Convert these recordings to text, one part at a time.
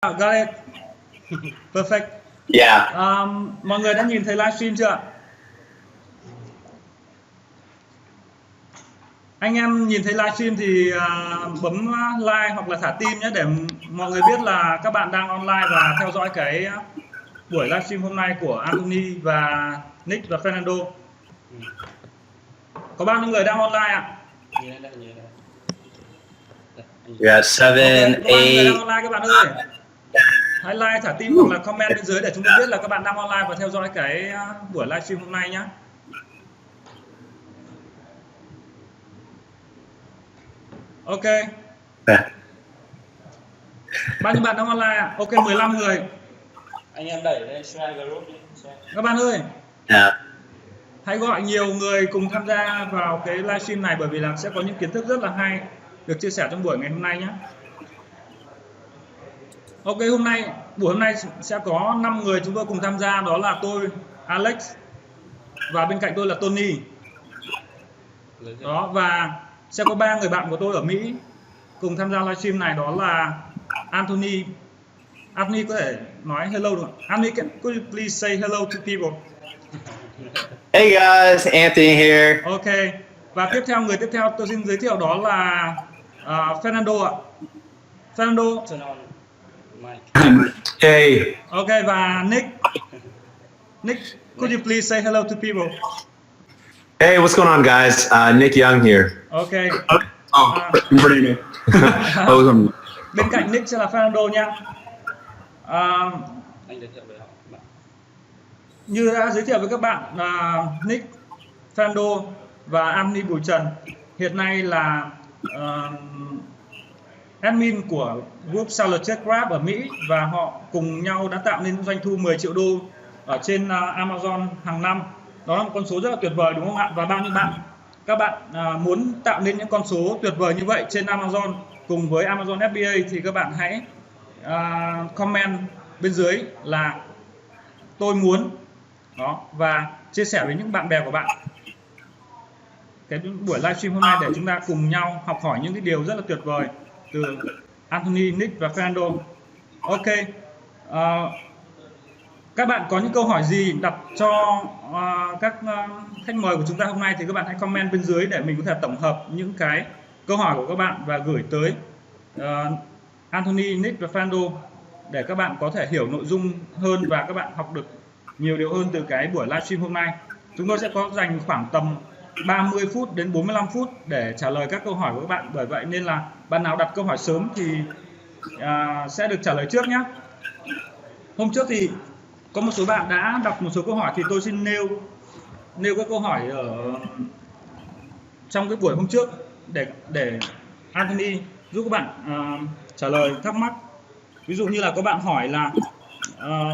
Got it. Perfect. Yeah. Mọi người đã nhìn thấy livestream chưa ạ? Anh em nhìn thấy livestream thì bấm like hoặc là thả tim nhé, để mọi người biết là các bạn đang online và theo dõi cái buổi livestream hôm nay của Anthony và Nick và Fernando. Có bao nhiêu người đang online ạ? Yeah, 7, 8. Có bao nhiêu người đang online các bạn ơi? Hãy like, thả tim hoặc là comment bên dưới để chúng tôi biết là các bạn đang online và theo dõi cái buổi livestream hôm nay nhé. Ok. Bao nhiêu bạn đang online ạ? Ok, 15 người. Anh em đẩy lên share group đi. Các bạn ơi, Yeah. hãy gọi nhiều người cùng tham gia vào cái livestream này, bởi vì là sẽ có những kiến thức rất là hay được chia sẻ trong buổi ngày hôm nay nhé. Ok, buổi hôm nay sẽ có 5 người chúng tôi cùng tham gia, đó là tôi, Alex, và bên cạnh tôi là Tony. Đó, và sẽ có 3 người bạn của tôi ở Mỹ cùng tham gia livestream này, đó là Anthony. Anthony có thể nói hello được không? Anthony, could you please say hello to people? Hey guys, Anthony here. Ok. Và người tiếp theo tôi xin giới thiệu đó là Fernando ạ. Fernando. Turn on mic. Hey. Ok, và Nick. Nick, could you please say hello to people? Hey, what's going on, guys? Nick Young here. Ok. Pretty new. Bên cạnh Nick sẽ là Fernando nha. Anh giới thiệu với họ. Như đã giới thiệu với các bạn, Nick, Fernando và Anthony Bùi Trần hiện nay là admin của group Seller Check Grab ở Mỹ, và họ cùng nhau đã tạo nên doanh thu 10 triệu đô ở trên Amazon hàng năm. Đó là một con số rất là tuyệt vời, đúng không ạ? Và bao nhiêu các bạn muốn tạo nên những con số tuyệt vời như vậy trên Amazon cùng với Amazon FBA thì các bạn hãy comment bên dưới là tôi muốn. Đó, và chia sẻ với những bạn bè của bạn cái buổi livestream hôm nay để chúng ta cùng nhau học hỏi những cái điều rất là tuyệt vời từ Anthony, Nick và Fernando. Ok. Các bạn có những câu hỏi gì đặt cho các khách mời của chúng ta hôm nay thì các bạn hãy comment bên dưới để mình có thể tổng hợp những cái câu hỏi của các bạn và gửi tới Anthony, Nick và Fernando để các bạn có thể hiểu nội dung hơn và các bạn học được nhiều điều hơn từ cái buổi livestream hôm nay. Chúng tôi sẽ có dành khoảng tầm 30 phút đến 45 phút để trả lời các câu hỏi của các bạn. Bởi vậy nên là bạn nào đặt câu hỏi sớm thì sẽ được trả lời trước nhé. Hôm trước thì có một số bạn đã đọc một số câu hỏi thì tôi xin nêu các câu hỏi ở trong cái buổi hôm trước để Anthony giúp các bạn trả lời thắc mắc. Ví dụ như là có bạn hỏi là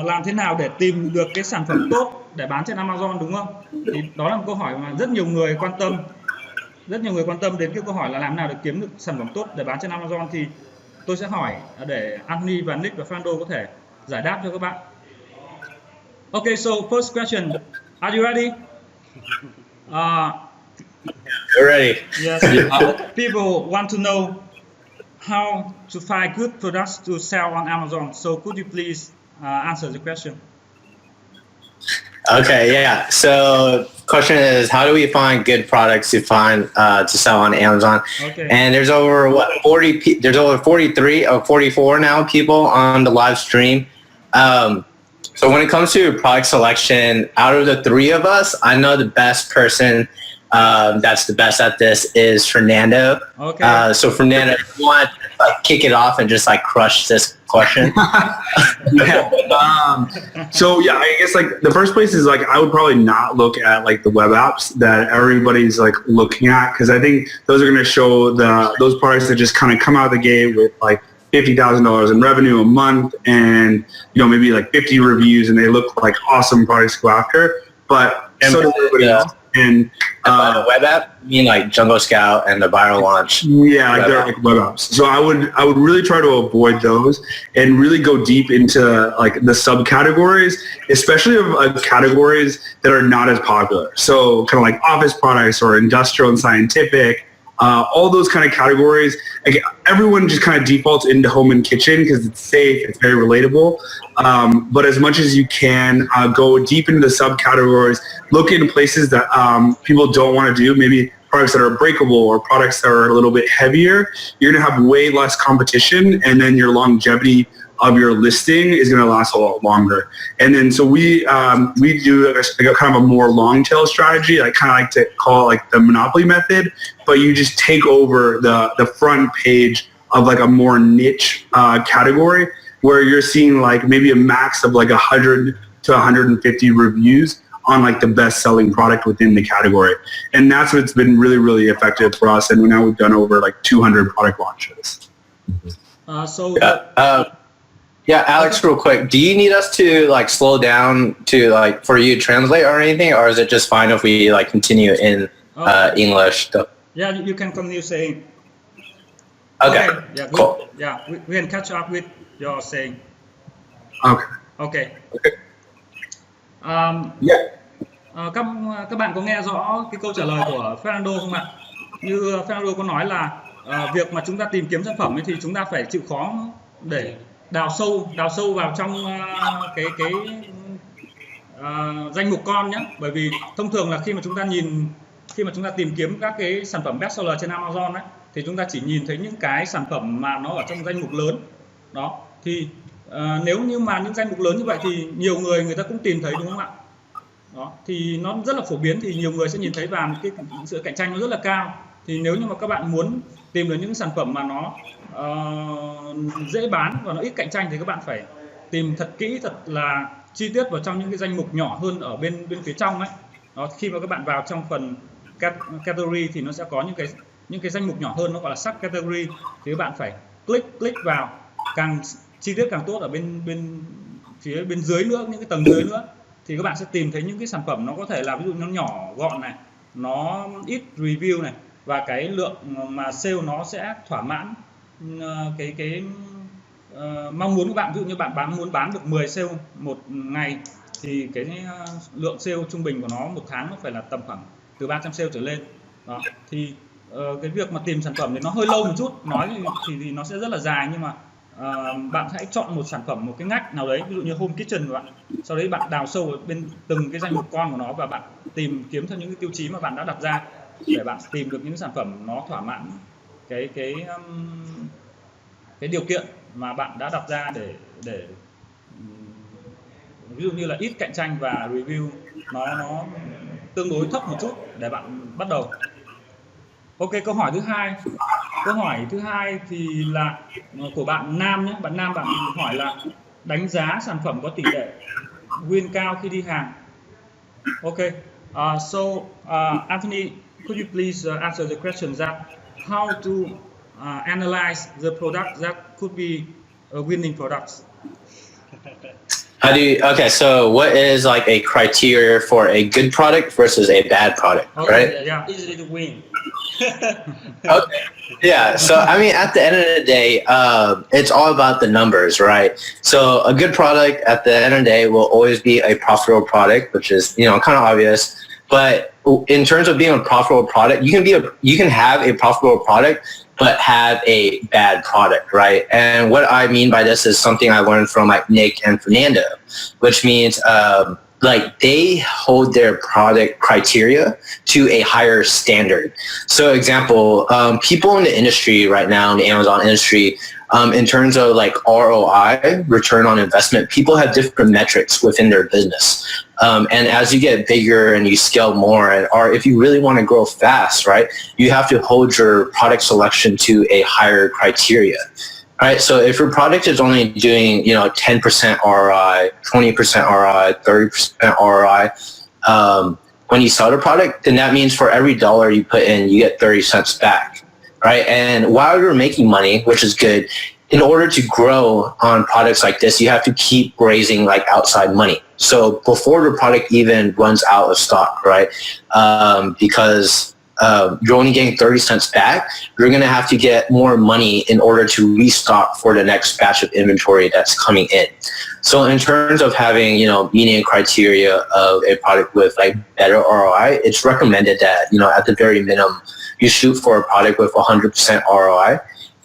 làm thế nào để tìm được cái sản phẩm tốt để bán trên Amazon, đúng không? Thì đó là một câu hỏi mà rất nhiều người quan tâm. Rất nhiều người quan tâm đến cái câu hỏi là làm nào để kiếm được sản phẩm tốt để bán trên Amazon, thì tôi sẽ hỏi để Anthony và Nick và Fernando có thể giải đáp cho các bạn. Okay, so first question. Are you ready? We're ready. Yes. People want to know how to find good products to sell on Amazon. So could you please answer the question? Okay, yeah. So question is, how do we find good products to sell on Amazon? Okay. And there's over 43 or 44 now people on the live stream. So when it comes to product selection, out of the three of us, I know the best person that's the best at this is Fernando. Okay. So Fernando, if you want to kick it off and just crush this question. So yeah, I guess the first place is I would probably not look at the web apps that everybody's looking at, because I think those are going to show those products that just kind of come out of the gate with $50,000 in revenue a month and maybe 50 reviews, and they look like awesome products to go after. But so does everybody else. And by the web app, you mean Jungle Scout and the Viral Launch? Yeah, they're web apps. So I would really try to avoid those and really go deep into the subcategories, especially of categories that are not as popular. So kind of office products or industrial and scientific, all those kind of categories. Like, everyone just kind of defaults into home and kitchen because it's safe, it's very relatable. But as much as you can, go deep into the subcategories, look into places that people don't want to do, maybe products that are breakable or products that are a little bit heavier. You're going to have way less competition, and then your longevity of your listing is going to last a lot longer. And then so we do a kind of a more long tail strategy. I kind of like to call it like the monopoly method, but you just take over the front page of like a more niche category where you're seeing like maybe a max of like 100 to 150 reviews on like the best selling product within the category. And that's what's been really, really effective for us. And now we've done over like 200 product launches. Yeah, Alex, real quick, do you need us to like slow down to like for you to translate or anything, or is it just fine if we like continue in English? Yeah, you can continue saying. Okay. Yeah, cool. Yeah, we can catch up with your saying. Okay. Các bạn có nghe rõ cái câu trả lời của Fernando không ạ? Như Fernando có nói là việc mà chúng ta tìm kiếm sản phẩm ấy thì chúng ta phải chịu khó để đào sâu vào trong cái danh mục con nhé. Bởi vì thông thường là khi mà chúng ta tìm kiếm các cái sản phẩm bestseller trên Amazon ấy, thì chúng ta chỉ nhìn thấy những cái sản phẩm mà nó ở trong danh mục lớn đó. Thì nếu như mà những danh mục lớn như vậy thì nhiều người ta cũng tìm thấy, đúng không ạ? Đó, thì nó rất là phổ biến, thì nhiều người sẽ nhìn thấy và cái sự cạnh tranh nó rất là cao. Thì nếu như mà các bạn muốn tìm được những sản phẩm mà nó dễ bán và nó ít cạnh tranh thì các bạn phải tìm thật kỹ, thật là chi tiết vào trong những cái danh mục nhỏ hơn ở bên phía trong ấy. Đó, khi mà các bạn vào trong phần category thì nó sẽ có những cái danh mục nhỏ hơn, nó gọi là sub category, thì các bạn phải click vào, càng chi tiết càng tốt ở bên phía bên dưới nữa, những cái tầng dưới nữa, thì các bạn sẽ tìm thấy những cái sản phẩm nó có thể là ví dụ nó nhỏ gọn này, nó ít review này, và cái lượng mà sale nó sẽ thỏa mãn cái mong muốn của bạn. Ví dụ như bạn muốn bán được 10 sale một ngày thì cái lượng sale trung bình của nó một tháng nó phải là tầm khoảng từ 300 sale trở lên. Đó, thì cái việc mà tìm sản phẩm thì nó hơi lâu một chút, nói thì nó sẽ rất là dài, nhưng mà bạn hãy chọn một sản phẩm, một cái ngách nào đấy, ví dụ như home kitchen của bạn, sau đấy bạn đào sâu ở bên từng cái danh mục con của nó và bạn tìm kiếm theo những cái tiêu chí mà bạn đã đặt ra để bạn tìm được những sản phẩm nó thỏa mãn cái điều kiện mà bạn đã đặt ra để ví dụ như là ít cạnh tranh và review nó tương đối thấp một chút để bạn bắt đầu. Ok, câu hỏi thứ hai thì là của bạn Nam nhé. Bạn Nam bạn hỏi là đánh giá sản phẩm có tỷ lệ win cao khi đi hàng. Ok, Anthony, could you please answer the question that how to analyze the product that could be winning products? Okay, so what is like a criteria for a good product versus a bad product, right? Yeah. Easily to win. Okay. Yeah. So, I mean, at the end of the day, it's all about the numbers, right? So a good product at the end of the day will always be a profitable product, which is, kind of obvious. But in terms of being a profitable product, you can have a profitable product, but have a bad product, right? And what I mean by this is something I learned from like Nick and Fernando, which means like they hold their product criteria to a higher standard. So example, people in the industry right now, in the Amazon industry, in terms of like ROI, return on investment, people have different metrics within their business. And as you get bigger and you scale more, or if you really want to grow fast, right, you have to hold your product selection to a higher criteria. Right, so if your product is only doing, 10% ROI, 20% ROI, 30% ROI, when you sell the product, then that means for every dollar you put in, you get 30 cents back, right? And while you're making money, which is good, in order to grow on products like this, you have to keep raising like outside money. So before the product even runs out of stock, right? Because you're only getting 30 cents back, you're going to have to get more money in order to restock for the next batch of inventory that's coming in. So in terms of having, meeting criteria of a product with like better ROI, it's recommended that, at the very minimum, you shoot for a product with 100% ROI.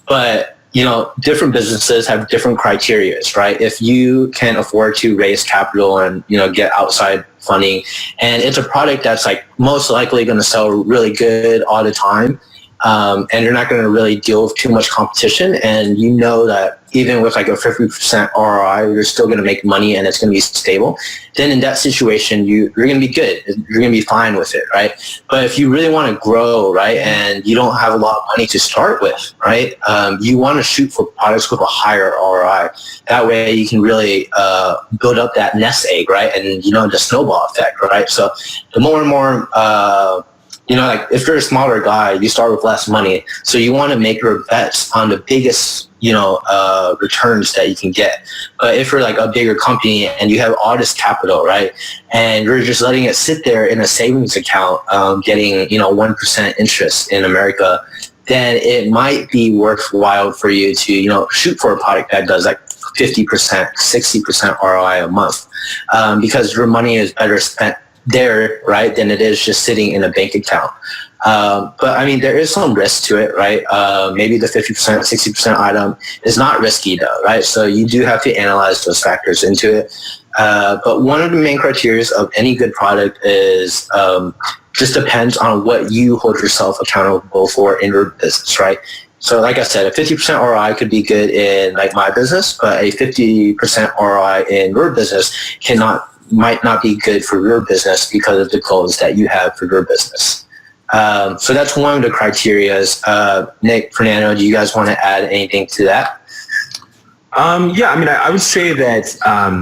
But different businesses have different criterias, right? If you can afford to raise capital and get outside funding, and it's a product that's like most likely going to sell really good all the time, and you're not going to really deal with too much competition, and that even with like a 50% ROI, you're still going to make money and it's going to be stable, then in that situation, you're going to be good. You're going to be fine with it, right? But if you really want to grow, right, and you don't have a lot of money to start with, right, you want to shoot for products with a higher ROI. That way you can really build up that nest egg, right, and the snowball effect, right? So the more and more like if you're a smaller guy, you start with less money. So you want to make your bets on the biggest, returns that you can get. But if you're like a bigger company and you have all this capital, right, and you're just letting it sit there in a savings account, getting, 1% interest in America, then it might be worthwhile for you to, shoot for a product that does like 50%, 60% ROI a month, because your money is better spent there, right, than it is just sitting in a bank account. But I mean, there is some risk to it, right? Maybe the 50%, 60% item is not risky though, right? So you do have to analyze those factors into it. But one of the main criteria of any good product is just depends on what you hold yourself accountable for in your business, right? So like I said, a 50% ROI could be good in like my business, but a 50% ROI in your business might not be good for your business because of the goals that you have for your business. So that's one of the criterias. Nick, Fernando, do you guys want to add anything to that? Yeah, I mean, I would say that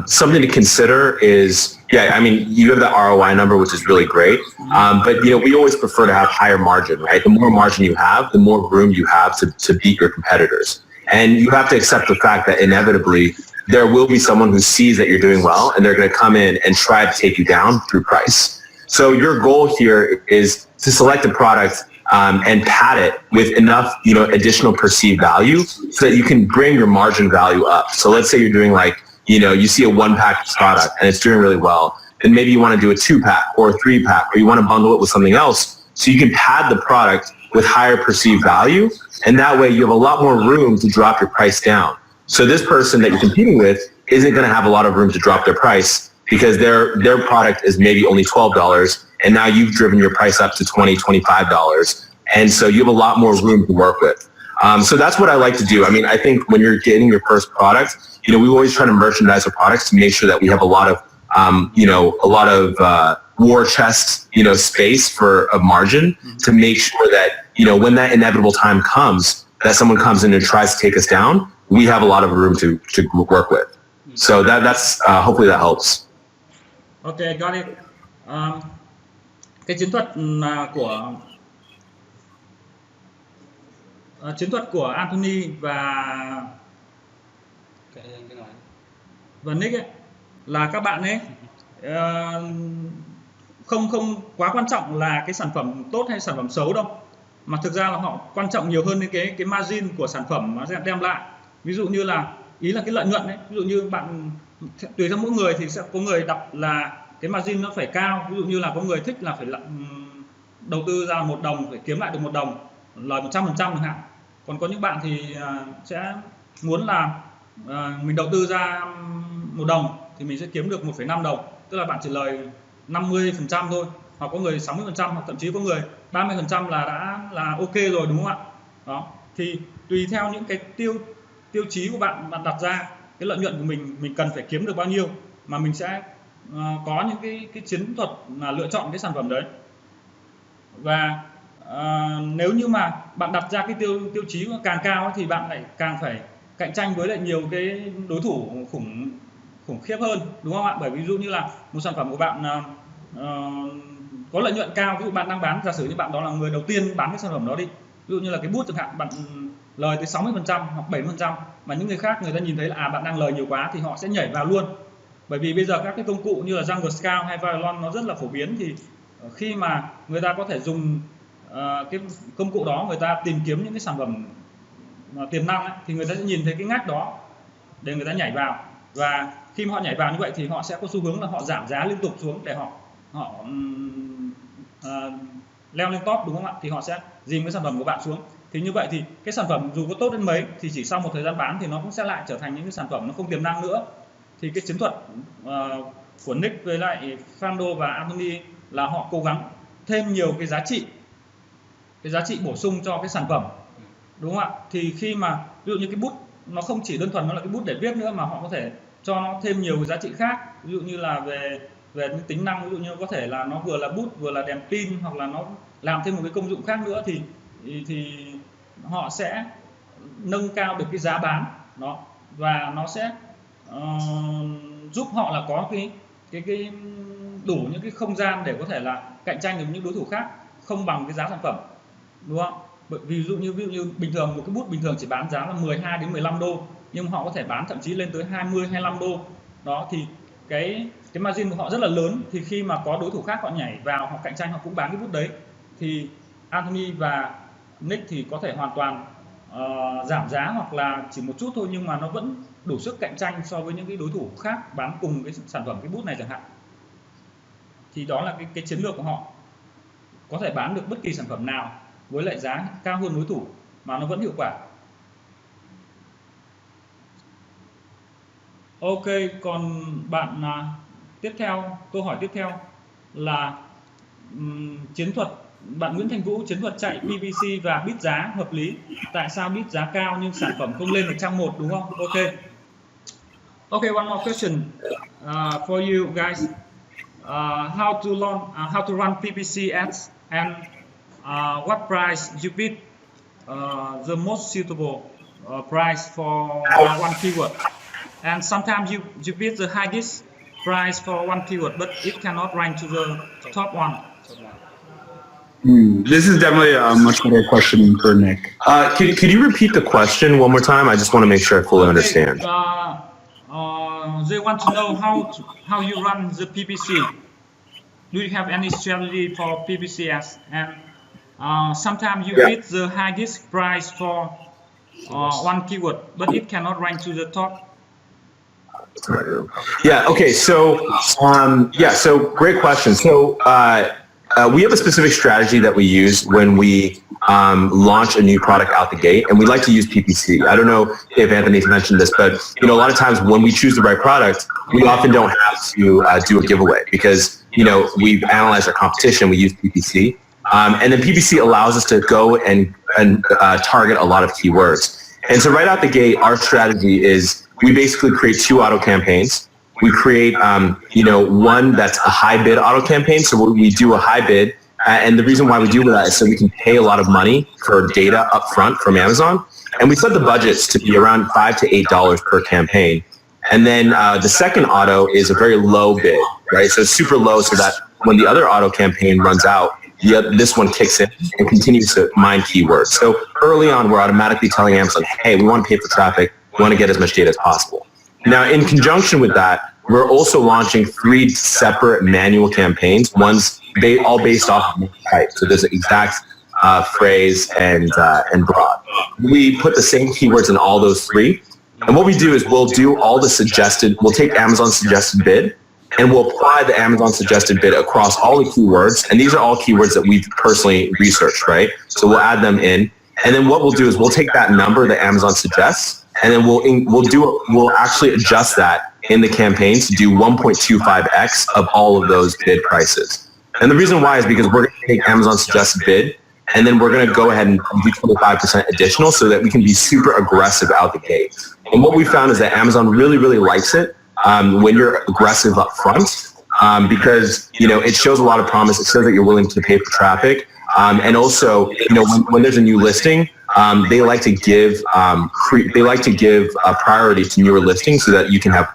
something to consider is, you have the ROI number, which is really great. But, we always prefer to have higher margin, right? The more margin you have, the more room you have to beat your competitors. And you have to accept the fact that inevitably there will be someone who sees that you're doing well and they're going to come in and try to take you down through price. So your goal here is to select a product and pad it with enough, additional perceived value so that you can bring your margin value up. So let's say you're doing like, you see a 1-pack product and it's doing really well. Then maybe you want to do a 2-pack or a 3-pack, or you want to bundle it with something else so you can pad the product with higher perceived value. And that way you have a lot more room to drop your price down. So this person that you're competing with isn't going to have a lot of room to drop their price because their product is maybe only $12, and now you've driven your price up to $20, $25. And so you have a lot more room to work with. So that's what I like to do. I mean, I think when you're getting your first product, we always try to merchandise our products to make sure that we have a lot of war chest, space for a margin to make sure that, when that inevitable time comes, that someone comes in and tries to take us down, we have a lot of room to work with. So that's hopefully that helps. Okay, got it. Cái chiến thuật của Anthony và Nick ấy, là các bạn ấy không quá quan trọng là cái sản phẩm tốt hay sản phẩm xấu đâu, mà thực ra là họ quan trọng nhiều hơn cái margin của sản phẩm nó sẽ đem lại. Ví dụ như là ý là cái lợi nhuận đấy. Ví dụ như bạn tùy theo mỗi người thì sẽ có người đọc là cái margin nó phải cao. Ví dụ như là có người thích là phải đầu tư ra 1 đồng phải kiếm lại được 1 đồng, lời 100% chẳng hạn. Còn có những bạn thì sẽ muốn là mình đầu tư ra 1 đồng thì mình sẽ kiếm được 1,5 đồng, tức là bạn chỉ lời 50% thôi, hoặc có người 60%, hoặc thậm chí có người 30% là đã là ok rồi, đúng không ạ? Đó, thì tùy theo những cái tiêu chí của bạn đặt ra, cái lợi nhuận của mình cần phải kiếm được bao nhiêu, mà mình sẽ có những cái chiến thuật là lựa chọn cái sản phẩm đấy. Và nếu như mà bạn đặt ra cái tiêu chí càng cao thì bạn lại càng phải cạnh tranh với lại nhiều cái đối thủ khủng khiếp hơn, đúng không ạ? Bởi ví dụ như là một sản phẩm của bạn có lợi nhuận cao, ví dụ bạn đang bán, giả sử như bạn đó là người đầu tiên bán cái sản phẩm đó đi, ví dụ như là cái bút chẳng hạn, bạn lời tới 60% hoặc 70%, mà những người khác người ta nhìn thấy là bạn đang lời nhiều quá thì họ sẽ nhảy vào luôn. Bởi vì bây giờ các cái công cụ như là Jungle Scout hay Violon nó rất là phổ biến, thì khi mà người ta có thể dùng cái công cụ đó, người ta tìm kiếm những cái sản phẩm tiềm năng ấy, thì người ta sẽ nhìn thấy cái ngách đó để người ta nhảy vào. Và khi mà họ nhảy vào như vậy thì họ sẽ có xu hướng là họ giảm giá liên tục xuống để họ leo lên top đúng không ạ, thì họ sẽ dìm cái sản phẩm của bạn xuống. Thì như vậy thì cái sản phẩm dù có tốt đến mấy thì chỉ sau một thời gian bán thì nó cũng sẽ lại trở thành những cái sản phẩm nó không tiềm năng nữa. Thì cái chiến thuật của Nick với lại Fernando và Anthony là họ cố gắng thêm nhiều cái giá trị bổ sung cho cái sản phẩm, đúng không ạ? Thì khi mà ví dụ như cái bút nó không chỉ đơn thuần nó là cái bút để viết nữa, mà họ có thể cho nó thêm nhiều cái giá trị khác, ví dụ như là về những tính năng, ví dụ như có thể là nó vừa là bút vừa là đèn pin, hoặc là nó làm thêm một cái công dụng khác nữa, thì họ sẽ nâng cao được cái giá bán đó, và nó sẽ giúp họ là có cái đủ những cái không gian để có thể là cạnh tranh được những đối thủ khác không bằng cái giá sản phẩm, đúng không? Ví dụ như bình thường một cái bút bình thường chỉ bán giá là 12 đến 15 đô, nhưng họ có thể bán thậm chí lên tới 20 25 đô đó, thì cái margin của họ rất là lớn. Thì khi mà có đối thủ khác họ nhảy vào, họ cạnh tranh, họ cũng bán cái bút đấy, thì Anthony và Nick thì có thể hoàn toàn giảm giá hoặc là chỉ một chút thôi, nhưng mà nó vẫn đủ sức cạnh tranh so với những cái đối thủ khác bán cùng cái sản phẩm, cái bút này chẳng hạn. Thì đó là cái chiến lược của họ, có thể bán được bất kỳ sản phẩm nào với lại giá cao hơn đối thủ mà nó vẫn hiệu quả. Ok, còn bạn tiếp theo, câu hỏi tiếp theo là chiến thuật, bạn Nguyễn Thành Vũ, chiến thuật chạy PPC và bid giá hợp lý. Tại sao bid giá cao nhưng sản phẩm không lên được trang 1, đúng không? Ok. Okay, one more question for you guys. How to run PPC ads, and what price you bid the most suitable price for one keyword. And sometimes you bid the highest price for one keyword, but it cannot rank to the top one. This is definitely a much better question for Nick. Could you repeat the question one more time? I just want to make sure I fully understand. They want to know how you run the PPC. Do you have any strategy for PPC ads? And sometimes you bid the highest price for one keyword, but it cannot rank to the top. Yeah. Okay. So, So great question. So, we have a specific strategy that we use when we launch a new product out the gate, and we like to use PPC. I don't know if Anthony's mentioned this, but a lot of times when we choose the right product, we often don't have to do a giveaway because we've analyzed our competition. We use PPC, and then PPC allows us to go and target a lot of keywords. And so right out the gate, our strategy is we basically create 2 auto campaigns. We create, one that's a high bid auto campaign. So we do a high bid. And the reason why we do that is so we can pay a lot of money for data up front from Amazon. And we set the budgets to be around $5 to $8 per campaign. And then the second auto is a very low bid, right? So super low so that when the other auto campaign runs out, this one kicks in and continues to mine keywords. So early on, we're automatically telling Amazon, hey, we want to pay for traffic. We want to get as much data as possible. Now, in conjunction with that, we're also launching 3 separate manual campaigns. One's all based off of type. So there's an exact phrase and broad. We put the same keywords in all those 3. And what we do is we'll take Amazon's suggested bid, and we'll apply the Amazon suggested bid across all the keywords. And these are all keywords that we've personally researched, right? So we'll add them in. And then what we'll do is we'll take that number that Amazon suggests, and then we'll actually adjust that in the campaign to do 1.25x of all of those bid prices. And the reason why is because we're going to take Amazon's suggested bid, and then we're going to go ahead and do 25% additional so that we can be super aggressive out the gate. And what we found is that Amazon really, really likes it when you're aggressive up front because, it shows a lot of promise. It shows that you're willing to pay for traffic. And also, when there's a new listing, they like to give a priority to newer listings so that you can have,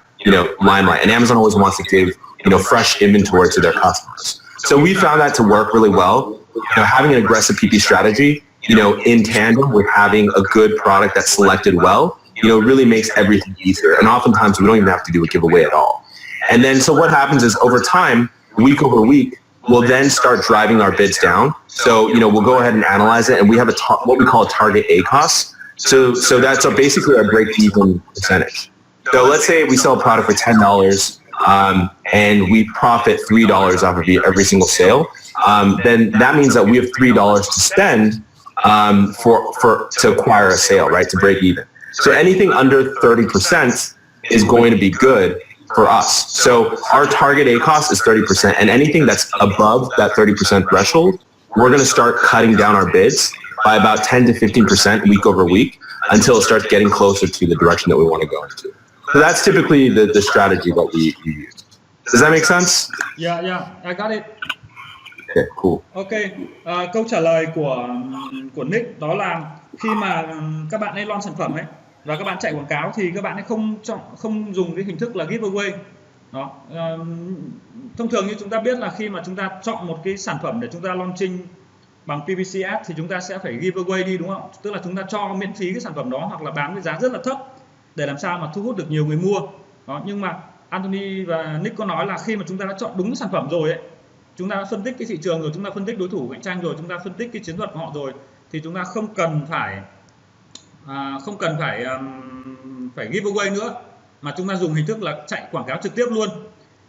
limelight. And Amazon always wants to give, fresh inventory to their customers. So we found that to work really well. Having an aggressive PP strategy, in tandem with having a good product that's selected well, really makes everything easier. And oftentimes we don't even have to do a giveaway at all. And then, so what happens is over time, week over week, we'll then start driving our bids down. So, we'll go ahead and analyze it, and we have what we call a target A cost. So that's basically our break-even percentage. So let's say we sell a product for $10, and we profit $3 off of every single sale. then that means that we have $3 to spend to acquire a sale, right? To break even. So anything under 30% is going to be good for us. So our target ACoS is 30%, and anything that's above that 30% threshold, we're going to start cutting down our bids by about 10 to 15% week over week until it starts getting closer to the direction that we want to go into. So that's typically the strategy that we use. Does that make sense? Yeah, I got it. Okay, cool. Ok, câu trả lời của Nick đó là khi mà các bạn ấy launch sản phẩm ấy và các bạn chạy quảng cáo thì các bạn ấy không dùng cái hình thức là giveaway. Đó. Thông thường như chúng ta biết là khi mà chúng ta chọn một cái sản phẩm để chúng ta launching bằng PPC Ads thì chúng ta sẽ phải giveaway đi, đúng không? Tức là chúng ta cho miễn phí cái sản phẩm đó hoặc là bán với giá rất là thấp để làm sao mà thu hút được nhiều người mua. Đó, nhưng mà Anthony và Nick có nói là khi mà chúng ta đã chọn đúng sản phẩm rồi ấy, chúng ta đã phân tích cái thị trường rồi, chúng ta phân tích đối thủ cạnh tranh rồi, chúng ta phân tích cái chiến thuật của họ rồi, thì chúng ta không cần phải giveaway nữa, mà chúng ta dùng hình thức là chạy quảng cáo trực tiếp luôn.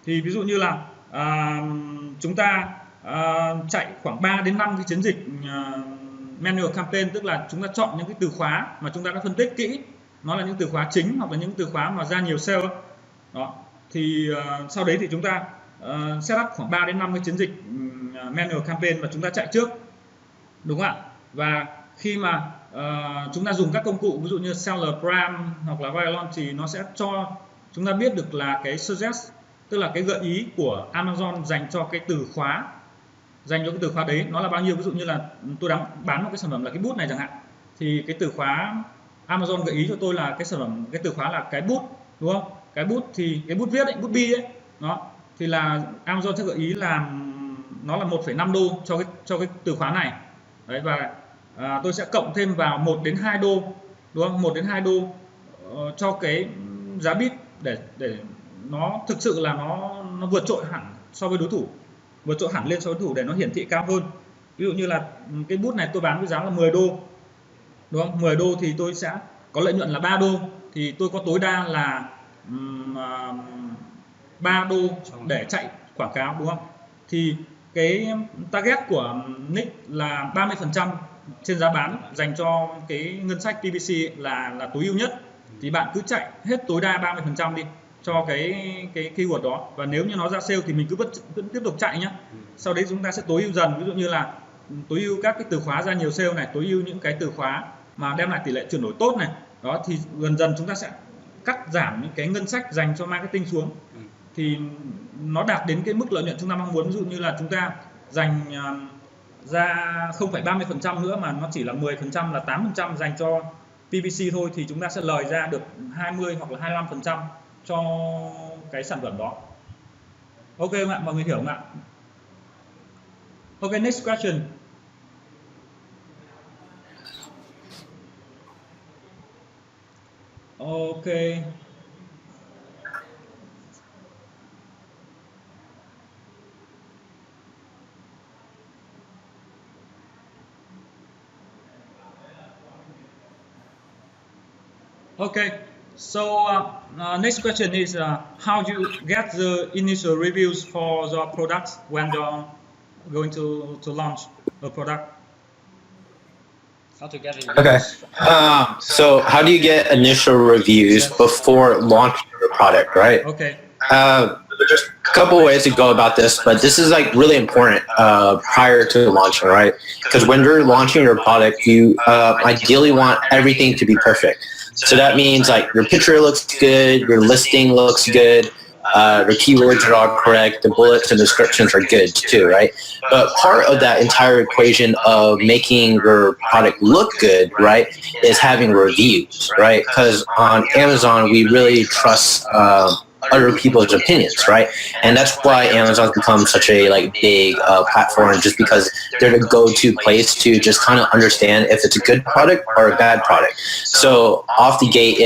Thì ví dụ như là chúng ta chạy khoảng 3 đến 5 cái chiến dịch manual campaign, tức là chúng ta chọn những cái từ khóa mà chúng ta đã phân tích kỹ, nó là những từ khóa chính hoặc là những từ khóa mà ra nhiều sale đó. Thì sau đấy thì chúng ta set up khoảng 3 đến 5 cái chiến dịch manual campaign mà chúng ta chạy trước, đúng không ạ? Và khi mà chúng ta dùng các công cụ ví dụ như Seller Program hoặc là Viral Launch thì nó sẽ cho chúng ta biết được là cái suggest, tức là cái gợi ý của Amazon dành cho cái từ khóa, đấy nó là bao nhiêu. Ví dụ như là tôi đang bán một cái sản phẩm là cái bút này chẳng hạn, thì cái từ khóa Amazon gợi ý cho tôi là cái sản phẩm, cái từ khóa là cái bút, đúng không? Cái bút thì cái bút viết ấy, bút bi ấy, đó thì là Amazon sẽ gợi ý là nó là 1,5 đô cho cái từ khóa này. Đấy, và tôi sẽ cộng thêm vào 1 đến 2 đô, đúng không? 1 đến 2 đô cho cái giá bid để nó thực sự là nó vượt trội hẳn so với đối thủ, vượt trội hẳn lên so với đối thủ để nó hiển thị cao hơn. Ví dụ như là cái bút này tôi bán với giá là 10 đô, đúng không? 10 đô thì tôi sẽ có lợi nhuận là 3 đô, thì tôi có tối đa là 3 đô để chạy quảng cáo, đúng không? Thì cái target của Nick là 30% trên giá bán dành cho cái ngân sách PPC là tối ưu nhất, thì bạn cứ chạy hết tối đa 30% đi cho cái keyword đó, và nếu như nó ra sale thì mình cứ vẫn tiếp tục chạy nhé. Sau đấy chúng ta sẽ tối ưu dần, ví dụ như là tối ưu các cái từ khóa ra nhiều sale này, tối ưu những cái từ khóa mà đem lại tỷ lệ chuyển đổi tốt này, đó thì dần dần chúng ta sẽ cắt giảm những cái ngân sách dành cho marketing xuống, thì nó đạt đến cái mức lợi nhuận chúng ta mong muốn. Ví dụ như là chúng ta dành ra không phải 30% nữa mà nó chỉ là 10%, là 8% dành cho PPC thôi, thì chúng ta sẽ lời ra được 20 hoặc là 25% cho cái sản phẩm đó. Ok không ạ? Mọi người hiểu không ạ? Ok, next question. Ok. Okay, so next question is how do you get the initial reviews for the products when you're going to launch a product? How to get it? Okay. So how do you get initial reviews before launching your product, right? Okay. There's a couple ways to go about this, but this is like really important prior to launching, right? Because when you're launching your product, you ideally want everything to be perfect. So that means like your picture looks good, your listing looks good, the keywords are all correct, the bullets and descriptions are good too, right? But part of that entire equation of making your product look good, right, is having reviews, right? Because on Amazon, we really trust other people's opinions, right? And that's why Amazon's become such a like big platform, just because they're the go-to place to just kind of understand if it's a good product or a bad product. So off the gate,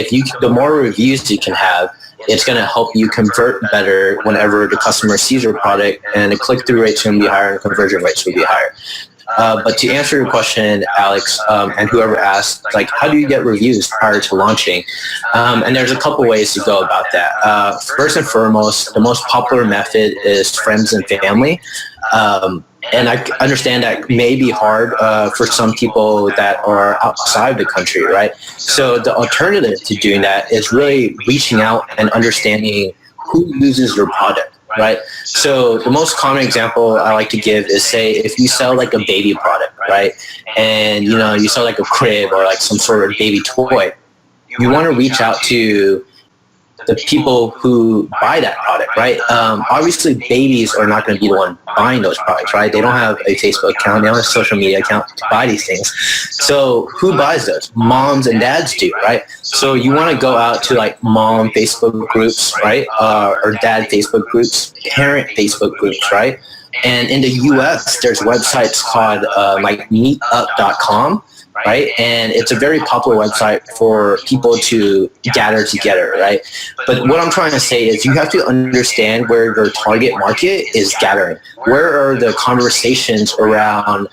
the more reviews you can have, it's going to help you convert better whenever the customer sees your product, and the click-through rates will be higher and conversion rates will be higher. But to answer your question, Alex, and whoever asked, like, how do you get reviews prior to launching? And there's a couple ways to go about that. First and foremost, the most popular method is friends and family. And I understand that may be hard for some people that are outside of the country, right? So the alternative to doing that is really reaching out and understanding who uses your product, right? So the most common example I like to give is, say, if you sell like a baby product, right? And you sell like a crib or like some sort of baby toy, you want to reach out to the people who buy that product, right? Obviously, babies are not going to be the one buying those products, right? They don't have a Facebook account, they don't have a social media account to buy these things. So who buys those? Moms and dads do, right? So you want to go out to like mom Facebook groups, right? Or dad Facebook groups, parent Facebook groups, right? And in the US, there's websites called like meetup.com, right? And it's a very popular website for people to gather together, right? But what I'm trying to say is you have to understand where your target market is gathering. Where are the conversations around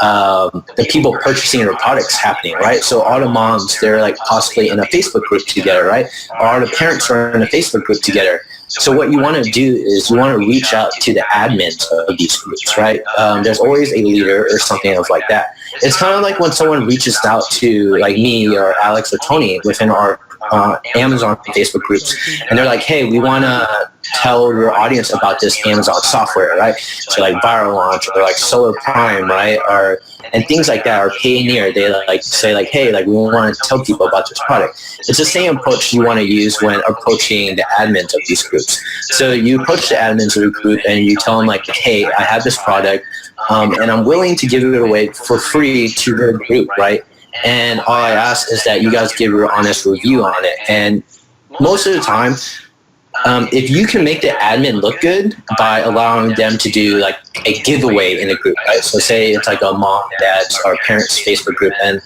the people purchasing your products happening, right? So all the moms, they're like possibly in a Facebook group together, right? Or all the parents are in a Facebook group together. So what you want to do is you want to reach out to the admins of these groups, right? There's always a leader or something else like that. It's kind of like when someone reaches out to like me or Alex or Tony within our Amazon Facebook groups, and they're like, hey, we want to tell your audience about this Amazon software, right? So like Viral Launch or like Solar Prime, right? And things like that, or Payoneer, they like say like, hey, like we want to tell people about this product. It's the same approach you want to use when approaching the admins of these groups. So you approach the admins of the group and you tell them like, hey, I have this product and I'm willing to give it away for free to your group, right? And all I ask is that you guys give your honest review on it. And most of the time, if you can make the admin look good by allowing them to do like a giveaway in a group, right? So say it's like a mom, dad's, or parents Facebook group, and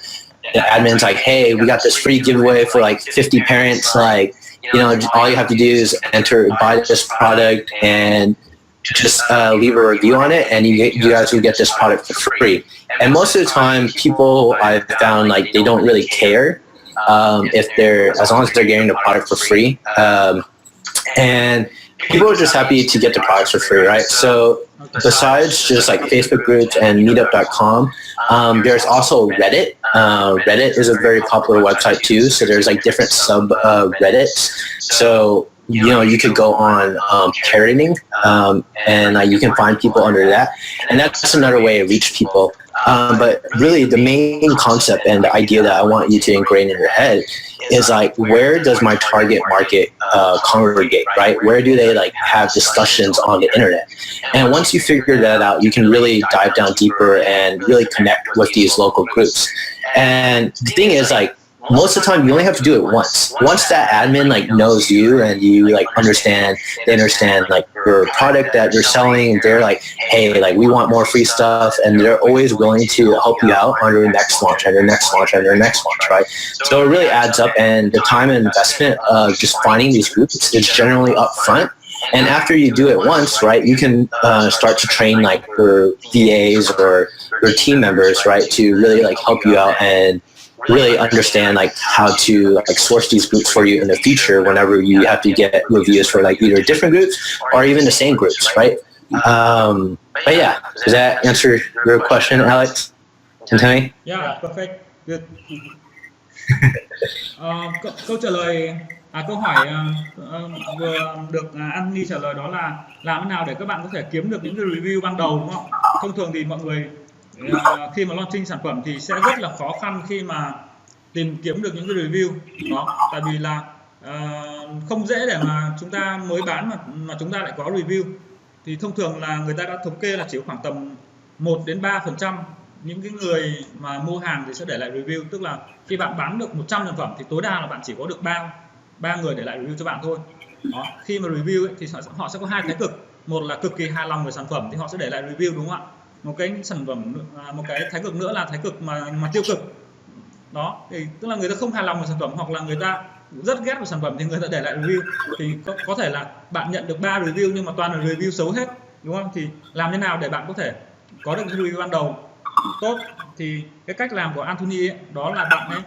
the admin's like, hey, we got this free giveaway for like 50 parents. Like, all you have to do is buy this product and just leave a review on it, and you guys will get this product for free. And most of the time, people I've found like they don't really care as long as they're getting the product for free. And people are just happy to get the products for free, right? So besides just like Facebook groups and meetup.com, there's also Reddit. Reddit is a very popular website too. So there's like different sub Reddits. So you could go on parroting, and you can find people under that, and that's another way to reach people. But really, the main concept and the idea that I want you to ingrain in your head is like, where does my target market congregate, right? Where do they like have discussions on the internet? And once you figure that out, you can really dive down deeper and really connect with these local groups. And the thing is, like, most of the time you only have to do it once. Once that admin like knows you and you like they understand like your product that you're selling, they're like, hey, like we want more free stuff, and they're always willing to help you out on your next launch and your next launch and your next launch, right? So it really adds up, and the time and investment of just finding these groups is generally upfront. And after you do it once, right, you can start to train like your VAs or your team members, right, to really like help you out and really understand like how to like source these groups for you in the future whenever you have to get reviews for like either different groups or even the same groups, right? But yeah, does that answer your question, Alex and Tony? Yeah, perfect, good. Câu trả lời câu hỏi vừa được Anthony trả lời đó là làm thế nào để các bạn có thể kiếm được những cái review ban đầu, đúng không? Thông thường thì mọi người khi mà launching sản phẩm thì sẽ rất là khó khăn khi mà tìm kiếm được những cái review đó, tại vì là không dễ để mà chúng ta mới bán mà chúng ta lại có review. Thì thông thường là người ta đã thống kê là chỉ khoảng tầm 1 đến 3% những cái người mà mua hàng thì sẽ để lại review, tức là khi bạn bán được 100 sản phẩm thì tối đa là bạn chỉ có được 3 người để lại review cho bạn thôi. Đó, khi mà review ấy, thì họ sẽ có hai thái cực, một là cực kỳ hài lòng với sản phẩm thì họ sẽ để lại review, đúng không ạ? Một cái sản phẩm, một cái thái cực nữa là thái cực mà tiêu cực. Đó, thì tức là người ta không hài lòng với sản phẩm hoặc là người ta rất ghét với sản phẩm thì người ta để lại review. Thì có thể là bạn nhận được 3 review nhưng mà toàn là review xấu hết, đúng không? Thì làm thế nào để bạn có thể có được cái review ban đầu tốt? Thì cái cách làm của Anthony ấy, đó là bạn ấy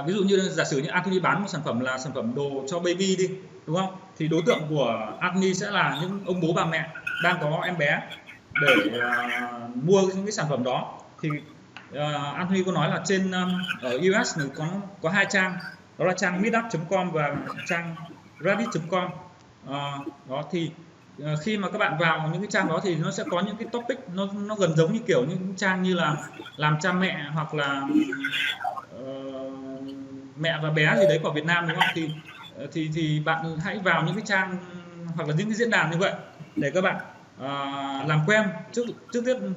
ví dụ như giả sử như Anthony bán một sản phẩm là sản phẩm đồ cho baby đi, đúng không? Thì đối tượng của Anthony sẽ là những ông bố bà mẹ đang có em bé. để mua những cái sản phẩm đó. Thì Anthony có nói là trên ở US thì có 2 trang, đó là trang meetup.com và trang reddit.com. Đó thì khi mà các bạn vào những cái trang đó thì nó sẽ có những cái topic nó gần giống như kiểu những trang như là làm cha mẹ hoặc là mẹ và bé gì đấy của Việt Nam, đúng không? Thì bạn hãy vào những cái trang hoặc là những cái diễn đàn như vậy để các bạn làm quen.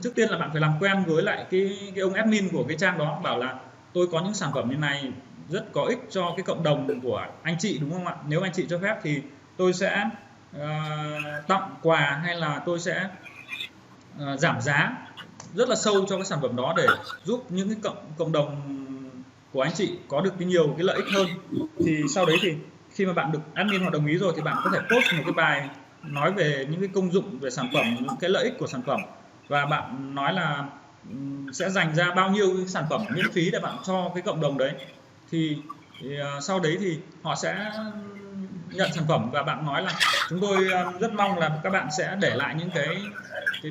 Trước tiên là bạn phải làm quen với lại cái ông admin của cái trang đó, bảo là tôi có những sản phẩm như này rất có ích cho cái cộng đồng của anh chị, đúng không ạ? Nếu anh chị cho phép thì tôi sẽ tặng quà hay là tôi sẽ giảm giá rất là sâu cho cái sản phẩm đó để giúp những cái cộng đồng của anh chị có được nhiều cái lợi ích hơn. Thì sau đấy thì khi mà bạn được admin họ đồng ý rồi thì bạn có thể post một cái bài nói về những cái công dụng về sản phẩm, những cái lợi ích của sản phẩm, và bạn nói là sẽ dành ra bao nhiêu cái sản phẩm miễn phí để bạn cho cái cộng đồng đấy. Thì sau đấy thì họ sẽ nhận sản phẩm và bạn nói là chúng tôi rất mong là các bạn sẽ để lại những cái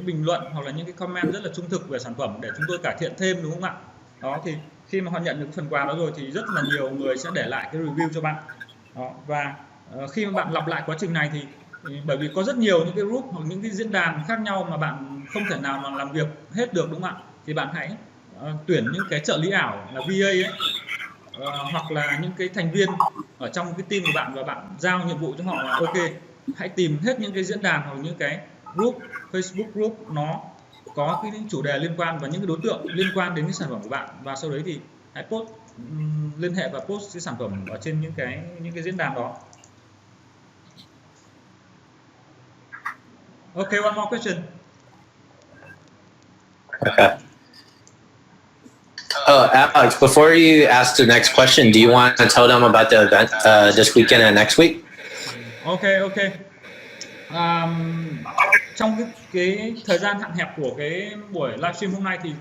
bình luận hoặc là những cái comment rất là trung thực về sản phẩm để chúng tôi cải thiện thêm, đúng không ạ? Đó thì khi mà họ nhận được phần quà đó rồi thì rất là nhiều người sẽ để lại cái review cho bạn. Đó, và khi mà bạn lặp lại quá trình này thì bởi vì có rất nhiều những cái group hoặc những cái diễn đàn khác nhau mà bạn không thể nào mà làm việc hết được, đúng không ạ? Thì bạn hãy tuyển những cái trợ lý ảo là VA ấy, hoặc là những cái thành viên ở trong cái team của bạn, và bạn giao nhiệm vụ cho họ là ok, hãy tìm hết những cái diễn đàn hoặc những cái group, Facebook group nó có cái chủ đề liên quan và những cái đối tượng liên quan đến cái sản phẩm của bạn, và sau đấy thì hãy post, liên hệ và post cái sản phẩm ở trên những cái diễn đàn đó. Okay, one more question. Okay. Alex, before you ask the next question, do you want to tell them about the event this weekend and next week? Okay. Trong cái thời gian hạn hẹp của cái buổi livestream hôm nay thì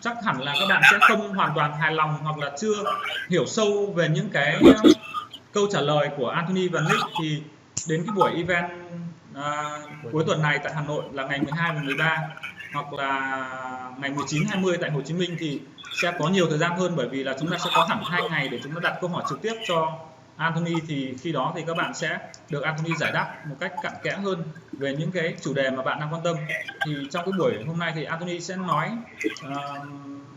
chắc hẳn là các bạn sẽ không hoàn toàn hài lòng hoặc là chưa hiểu sâu về những cái câu trả lời của Anthony và Nick. Thì đến cái buổi event cuối tuần này tại Hà Nội là ngày 12 và 13 hoặc là ngày 19, 20 tại Hồ Chí Minh thì sẽ có nhiều thời gian hơn, bởi vì là chúng ta sẽ có hẳn 2 ngày để chúng ta đặt câu hỏi trực tiếp cho Anthony. Thì khi đó thì các bạn sẽ được Anthony giải đáp một cách cặn kẽ hơn về những cái chủ đề mà bạn đang quan tâm. Thì trong cái buổi hôm nay thì Anthony sẽ nói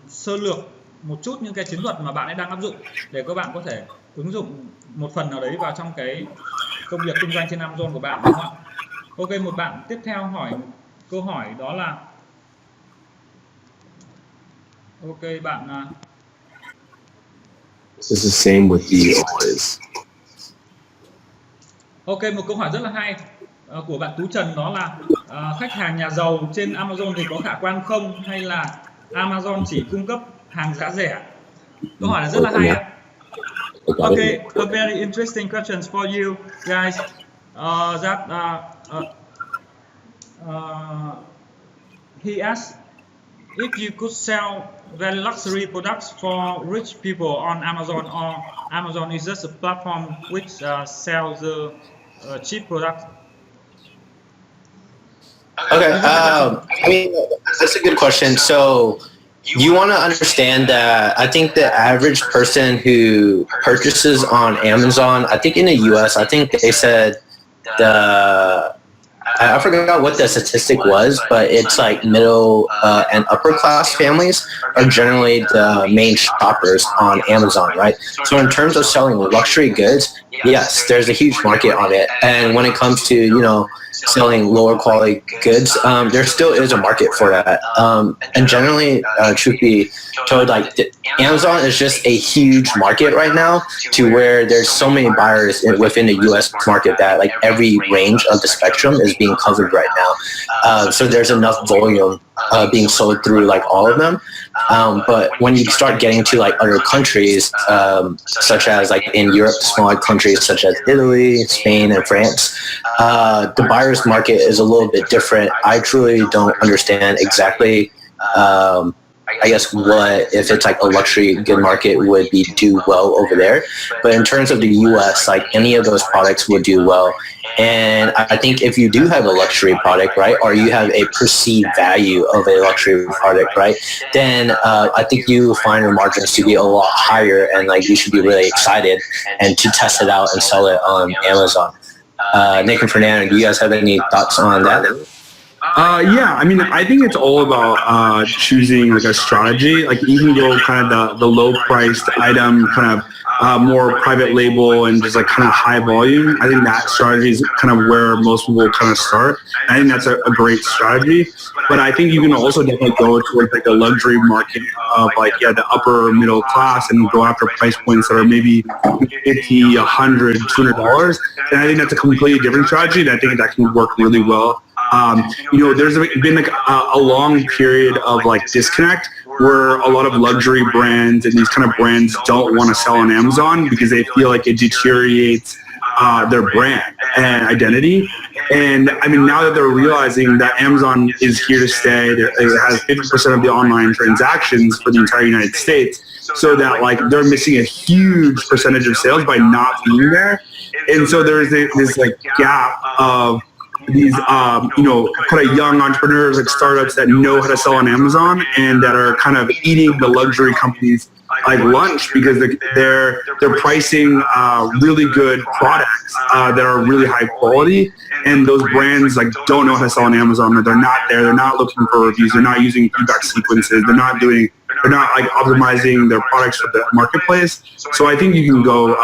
sơ lược một chút những cái chiến thuật mà bạn ấy đang áp dụng để các bạn có thể ứng dụng một phần nào đấy vào trong cái công việc kinh doanh trên Amazon của bạn, đúng không ạ? Ok, một bạn tiếp theo hỏi câu hỏi đó là ok bạn This is the same with you always. Ok, một câu hỏi rất là hay của bạn Tú Trần, đó là khách hàng nhà giàu trên Amazon thì có khả quan không, hay là Amazon chỉ cung cấp hàng giá rẻ? Câu hỏi là rất là hay. Okay, a very interesting questions for you guys. He asked if you could sell very luxury products for rich people on Amazon, or Amazon is just a platform which sells the cheap products. Okay, I mean, that's a good question. So you want to understand that I think the average person who purchases on Amazon, I think in the US, I think they said I forgot what the statistic was, but it's like middle and upper class families are generally the main shoppers on Amazon, right? So in terms of selling luxury goods, yes, there's a huge market on it. And when it comes to, you know, selling lower quality goods, there still is a market for that. And generally, truth be told, like Amazon is just a huge market right now, to where there's so many buyers within the US market that like every range of the spectrum is being covered right now. So there's enough volume being sold through like all of them. But when you start getting to like other countries, such as like in Europe, smaller countries such as Italy, Spain, and France, the buyer's market is a little bit different. I truly don't understand exactly I guess what if it's like a luxury good market would be do well over there. But in terms of the US, like any of those products would do well. And I think if you do have a luxury product, right, or you have a perceived value of a luxury product, right, then I think you find your margins to be a lot higher, and like you should be really excited and to test it out and sell it on Amazon. Nick and Fernando, do you guys have any thoughts on that? Yeah, I mean, I think it's all about choosing like a strategy. Like you can go kind of the low priced item, kind of more private label and just like kind of high volume. I think that strategy is kind of where most people kind of start. I think that's a great strategy. But I think you can also definitely go towards like a luxury market of like, yeah, the upper middle class and go after price points that are maybe $50, $100, $200. And I think that's a completely different strategy. And I think that can work really well. There's been like a long period of like disconnect where a lot of luxury brands and these kind of brands don't want to sell on Amazon because they feel like it deteriorates their brand and identity. And I mean, now that they're realizing that Amazon is here to stay, it has 50% of the online transactions for the entire United States, so that like they're missing a huge percentage of sales by not being there. And so there's this like gap of these kind of young entrepreneurs, like startups that know how to sell on Amazon and that are kind of eating the luxury companies like lunch because they're pricing really good products that are really high quality, and those brands like don't know how to sell on Amazon, or they're not there, they're not looking for reviews, they're not using feedback sequences, they're not like optimizing their products for the marketplace. So I think you can go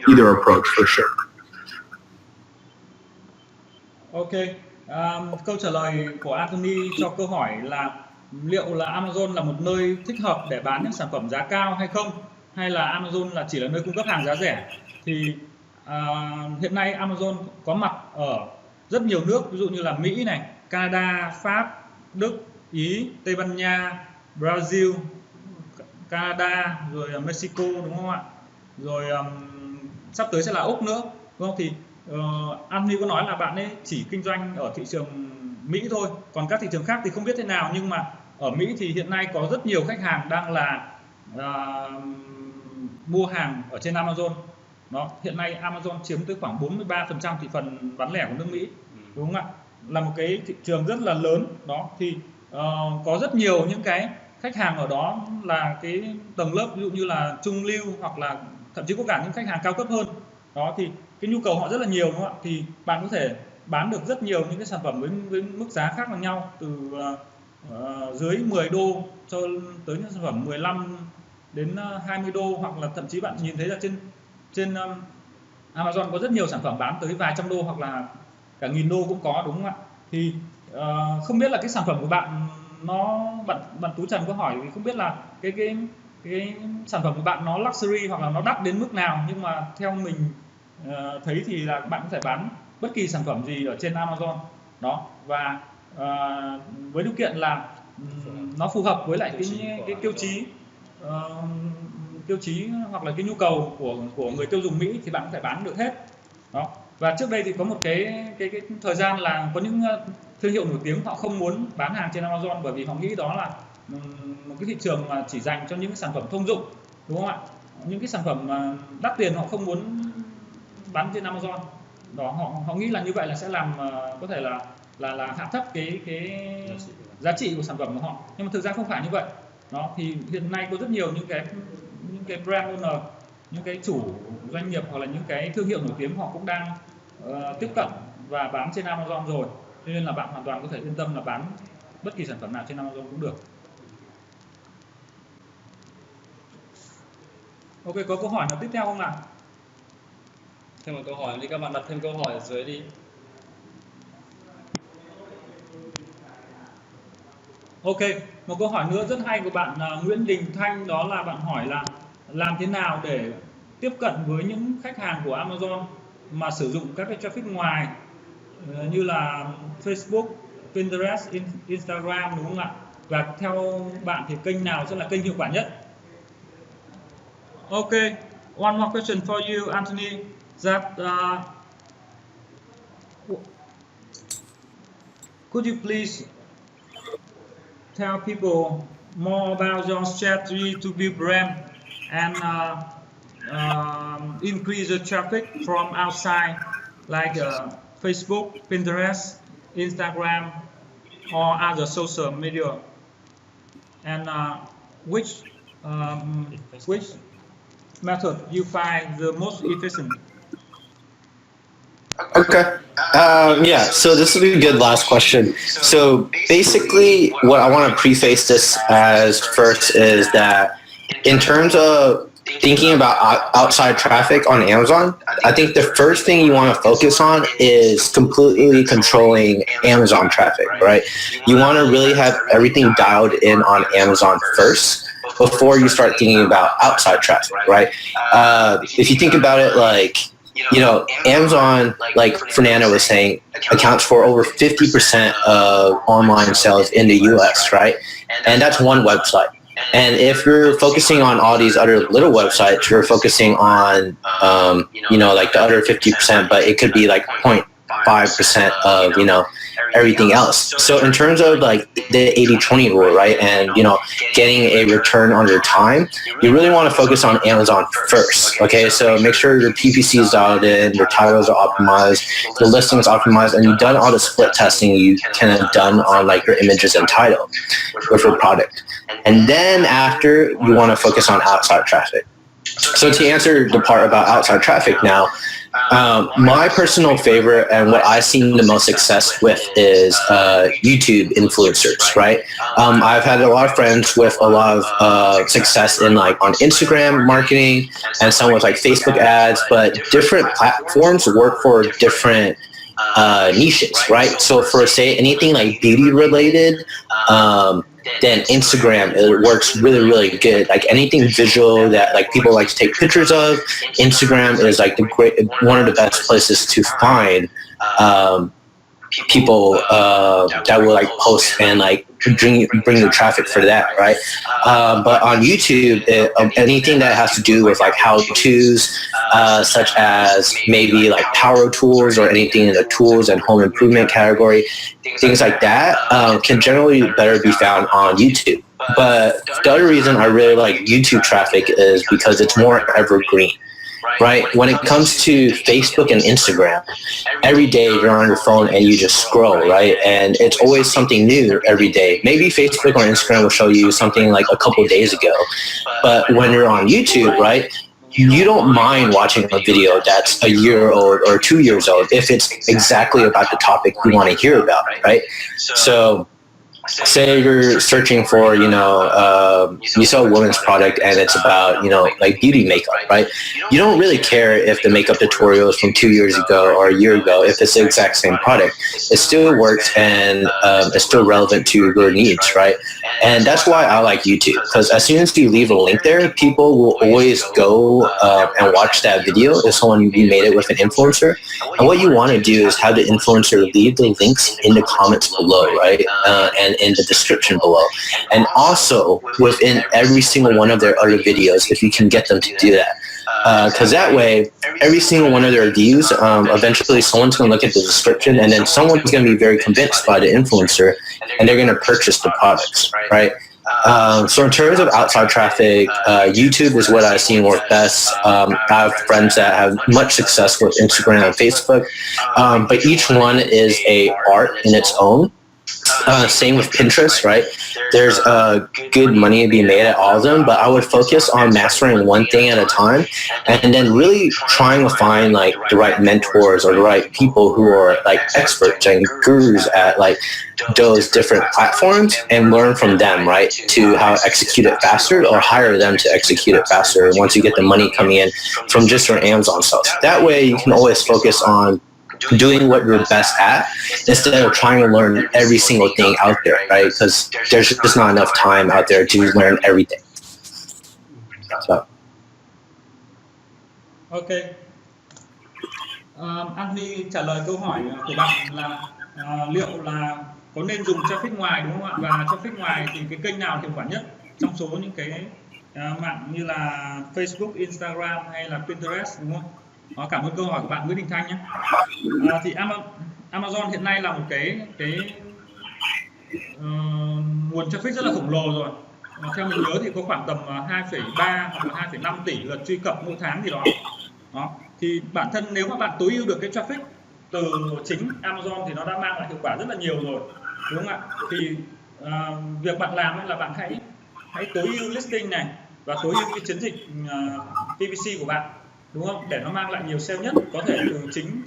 either approach for sure. Ok, câu trả lời của Anthony cho câu hỏi là liệu là Amazon là một nơi thích hợp để bán những sản phẩm giá cao hay không, hay là Amazon là chỉ là nơi cung cấp hàng giá rẻ. Thì hiện nay Amazon có mặt ở rất nhiều nước, ví dụ như là Mỹ này, Canada, Pháp, Đức, Ý, Tây Ban Nha, Brazil, Canada, rồi Mexico, đúng không ạ? Rồi sắp tới sẽ là Úc nữa, đúng không? Thì Anthony có nói là bạn ấy chỉ kinh doanh ở thị trường Mỹ thôi, còn các thị trường khác thì không biết thế nào, nhưng mà ở Mỹ thì hiện nay có rất nhiều khách hàng đang là mua hàng ở trên Amazon. Đó, hiện nay Amazon chiếm tới khoảng 43% thị phần bán lẻ của nước Mỹ, đúng không ạ? Là một cái thị trường rất là lớn. Đó thì có rất nhiều những cái khách hàng ở đó là cái tầng lớp ví dụ như là trung lưu, hoặc là thậm chí có cả những khách hàng cao cấp hơn. Đó thì cái nhu cầu họ rất là nhiều, đúng không ạ? Thì bạn có thể bán được rất nhiều những cái sản phẩm với mức giá khác nhau nhau, từ dưới 10 đô cho tới những sản phẩm 15 đến 20 đô, hoặc là thậm chí bạn nhìn thấy là trên Amazon có rất nhiều sản phẩm bán tới vài trăm đô hoặc là cả nghìn đô cũng có, đúng không ạ? Thì không biết là cái sản phẩm của bạn bạn Tú Trần có hỏi thì không biết là cái sản phẩm của bạn nó luxury hoặc là nó đắt đến mức nào, nhưng mà theo mình thấy thì là bạn có thể bán bất kỳ sản phẩm gì ở trên Amazon đó, và với điều kiện là nó phù hợp với lại cái tiêu chí hoặc là cái nhu cầu của người tiêu dùng Mỹ thì bạn có thể bán được hết đó. Và trước đây thì có một cái thời gian là có những thương hiệu nổi tiếng họ không muốn bán hàng trên Amazon, bởi vì họ nghĩ đó là một cái thị trường mà chỉ dành cho những sản phẩm thông dụng, đúng không ạ? Những cái sản phẩm đắt tiền họ không muốn bán trên Amazon đó, họ nghĩ là như vậy là sẽ làm có thể là hạ thấp cái giá trị của sản phẩm của họ, nhưng mà thực ra không phải như vậy đó. Thì hiện nay có rất nhiều những cái brand owner, những cái chủ doanh nghiệp hoặc là những cái thương hiệu nổi tiếng họ cũng đang tiếp cận và bán trên Amazon rồi, cho nên là bạn hoàn toàn có thể yên tâm là bán bất kỳ sản phẩm nào trên Amazon cũng được. Ok, có câu hỏi nào tiếp theo không nào? Thêm một câu hỏi đi, các bạn đặt thêm câu hỏi ở dưới đi. Ok, một câu hỏi nữa rất hay của bạn Nguyễn Đình Thanh, đó là bạn hỏi là làm thế nào để tiếp cận với những khách hàng của Amazon mà sử dụng các cái traffic ngoài như là Facebook, Pinterest, Instagram, đúng không ạ? Và theo bạn thì kênh nào sẽ là kênh hiệu quả nhất? Ok, one more question for you, Anthony. That could you please tell people more about your strategy to build brand and increase the traffic from outside, like Facebook, Pinterest, Instagram, or other social media, and which method you find the most efficient? Okay. Yeah, so this will be a good last question. So basically, what I want to preface this as first is that in terms of thinking about outside traffic on Amazon, I think the first thing you want to focus on is completely controlling Amazon traffic, right? You want to really have everything dialed in on Amazon first before you start thinking about outside traffic, right? If you think about it, like, you know, Amazon, like Fernando was saying, accounts for over 50% of online sales in the US, right? And that's one website. And if you're focusing on all these other little websites, you're focusing on, you know, like the other 50%, but it could be like 0.5% of, you know, everything else. So in terms of like the 80-20 rule, right, and, you know, getting a return on your time, you really want to focus on Amazon first, okay? So make sure your PPC is dialed in, your titles are optimized, the listing is optimized, and you've done all the split testing you can have done on like your images and title with your product. And then after, you want to focus on outside traffic. So to answer the part about outside traffic now, my personal favorite and what I've seen the most success with is YouTube influencers, right? I've had a lot of friends with a lot of success in like on Instagram marketing and some with like Facebook ads, but different platforms work for different niches, right? So for say anything like beauty related, then Instagram, it works really, really good. Like anything visual that like people like to take pictures of, Instagram is like one of the best places to find people that will like post and like bring the traffic for that, right? But on YouTube, anything that has to do with like how-tos, such as maybe like power tools or anything in the tools and home improvement category, things like that can generally better be found on YouTube. But the other reason I really like YouTube traffic is because it's more evergreen. Right? When it comes to Facebook and Instagram, every day you're on your phone and you just scroll, right? And it's always something new every day. Maybe Facebook or Instagram will show you something like a couple of days ago. But when you're on YouTube, right, you don't mind watching a video that's a year old or 2 years old if it's exactly about the topic you want to hear about, right? So say you're searching for, you know, you sell a women's product and it's about, you know, like beauty makeup, right? You don't really care if the makeup tutorial is from 2 years ago or a year ago. If it's the exact same product, it still works and it's still relevant to your needs, right? And that's why I like YouTube, because as soon as you leave a link there, people will always go and watch that video if someone made it with an influencer. And what you want to do is have the influencer leave the links in the comments below, right? And in the description below, and also within every single one of their other videos if you can get them to do that, because that way every single one of their views, eventually someone's going to look at the description and then someone's going to be very convinced by the influencer and they're going to purchase the products, right? So in terms of outside traffic, YouTube is what I've seen work best. I have friends that have much success with Instagram and Facebook, but each one is a art in its own. Same with Pinterest, right? There's good money to be made at all of them, but I would focus on mastering one thing at a time and then really trying to find like the right mentors or the right people who are like experts and gurus at like those different platforms and learn from them, right? To how to execute it faster, or hire them to execute it faster once you get the money coming in from just your Amazon stuff. That way you can always focus on doing what you're best at instead of trying to learn every single thing out there, right? Because there's just not enough time out there to learn everything. So. Ok. Anthony trả lời câu hỏi của bạn là liệu là có nên dùng traffic ngoài, đúng không ạ? Và traffic ngoài thì cái kênh nào hiệu quả nhất trong số những cái mạng như là Facebook, Instagram hay là Pinterest, đúng không? Cảm ơn câu hỏi của bạn Nguyễn Đình Thanh nhé. Thì Amazon hiện nay là một cái nguồn traffic rất là khổng lồ rồi. theo mình nhớ thì có khoảng tầm 2,3 hoặc là 2,5 tỷ lượt truy cập mỗi tháng gì đó. Đó. Thì bản thân nếu mà bạn tối ưu được cái traffic từ chính Amazon thì nó đã mang lại hiệu quả rất là nhiều rồi, đúng không ạ? Thì việc bạn làm là bạn hãy tối ưu listing này và tối ưu cái chiến dịch PPC của bạn, đúng không? Để nó mang lại nhiều sale nhất có thể từ chính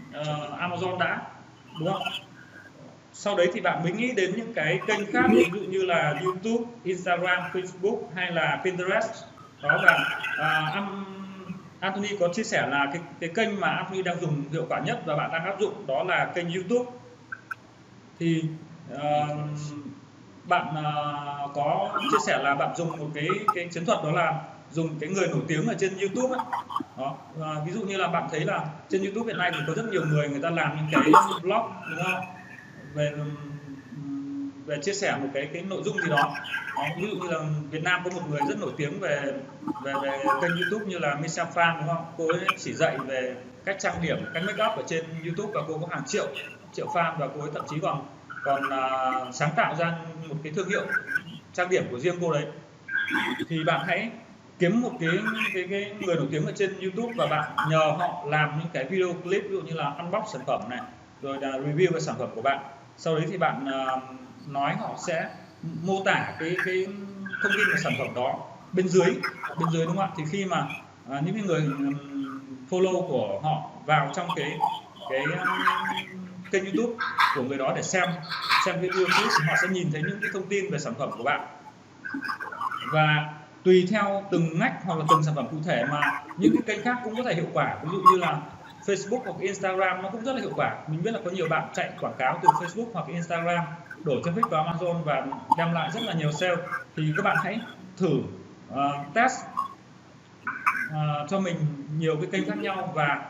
Amazon đã, đúng không? Sau đấy thì bạn mới nghĩ đến những cái kênh khác, ví dụ như là YouTube, Instagram, Facebook hay là Pinterest. Đó, và Anthony có chia sẻ là cái kênh mà Anthony đang dùng hiệu quả nhất và bạn đang áp dụng đó là kênh YouTube. Thì bạn có chia sẻ là bạn dùng một cái chiến thuật đó là dùng cái người nổi tiếng ở trên YouTube ấy. Đó. Ví dụ như là bạn thấy là trên YouTube hiện nay thì có rất nhiều người ta làm những cái blog, đúng không? Về chia sẻ một cái nội dung gì đó. Ví dụ như là Việt Nam có một người rất nổi tiếng về kênh YouTube như là Michelle Phan, đúng không? Cô ấy chỉ dạy về cách trang điểm, cách make up ở trên YouTube và cô có hàng triệu fan, và cô ấy thậm chí còn sáng tạo ra một cái thương hiệu trang điểm của riêng cô đấy. Thì bạn hãy kiếm một cái người nổi tiếng ở trên YouTube và bạn nhờ họ làm những cái video clip, ví dụ như là unbox sản phẩm này, rồi là review về sản phẩm của bạn. Sau đấy thì bạn nói họ sẽ mô tả cái thông tin về sản phẩm đó bên dưới, đúng không ạ? Thì khi mà những cái người follow của họ vào trong cái kênh YouTube của người đó để xem video clip thì họ sẽ nhìn thấy những cái thông tin về sản phẩm của bạn. Và tùy theo từng ngách hoặc là từng sản phẩm cụ thể mà những cái kênh khác cũng có thể hiệu quả. Ví dụ như là Facebook hoặc Instagram nó cũng rất là hiệu quả. Mình biết là có nhiều bạn chạy quảng cáo từ Facebook hoặc Instagram đổ traffic vào Amazon và đem lại rất là nhiều sale. Thì các bạn hãy thử test cho mình nhiều cái kênh khác nhau và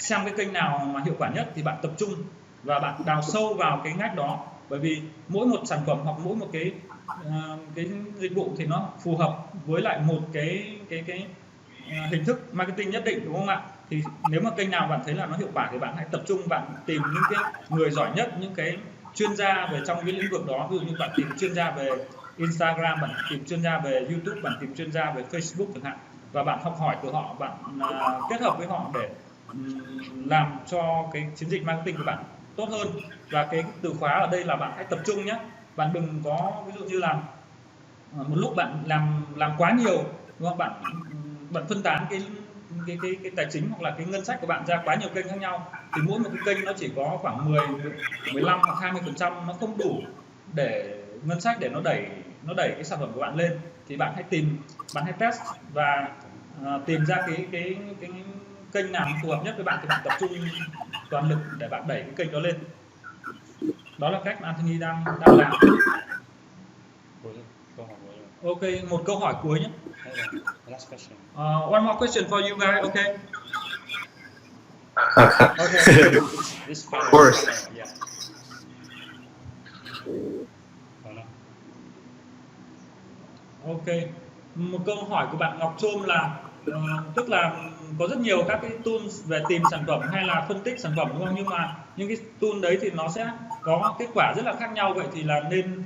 xem cái kênh nào mà hiệu quả nhất thì bạn tập trung và bạn đào sâu vào cái ngách đó. Bởi vì mỗi một sản phẩm hoặc mỗi một cái dịch vụ thì nó phù hợp với lại một cái hình thức marketing nhất định, đúng không ạ? Thì nếu mà kênh nào bạn thấy là nó hiệu quả thì bạn hãy tập trung, bạn tìm những cái người giỏi nhất, những cái chuyên gia về trong cái lĩnh vực đó. Ví dụ như bạn tìm chuyên gia về Instagram, bạn tìm chuyên gia về YouTube, bạn tìm chuyên gia về Facebook chẳng hạn, và bạn học hỏi từ họ, bạn kết hợp với họ để làm cho cái chiến dịch marketing của bạn tốt hơn. Và cái từ khóa ở đây là bạn hãy tập trung nhé. Bạn đừng có ví dụ như là một lúc bạn làm quá nhiều, đúng không? Bạn phân tán cái tài chính hoặc là cái ngân sách của bạn ra quá nhiều kênh khác nhau, thì mỗi một cái kênh nó chỉ có khoảng 10, 15 hoặc 20%, nó không đủ để ngân sách để nó đẩy cái sản phẩm của bạn lên. Thì bạn hãy test và tìm ra cái kênh nào phù hợp nhất với bạn thì bạn tập trung toàn lực để bạn đẩy cái kênh đó lên. Đó là cách mà Anthony đang làm. Ok, một câu hỏi cuối nhé. Last question. One more question for you guys, okay? Okay. Of course. Yeah. Ok, một câu hỏi của bạn Ngọc Trôm là tức là có rất nhiều các cái tools về tìm sản phẩm hay là phân tích sản phẩm, đúng không? Nhưng mà những cái tool đấy thì nó sẽ có kết quả rất là khác nhau. Vậy thì là nên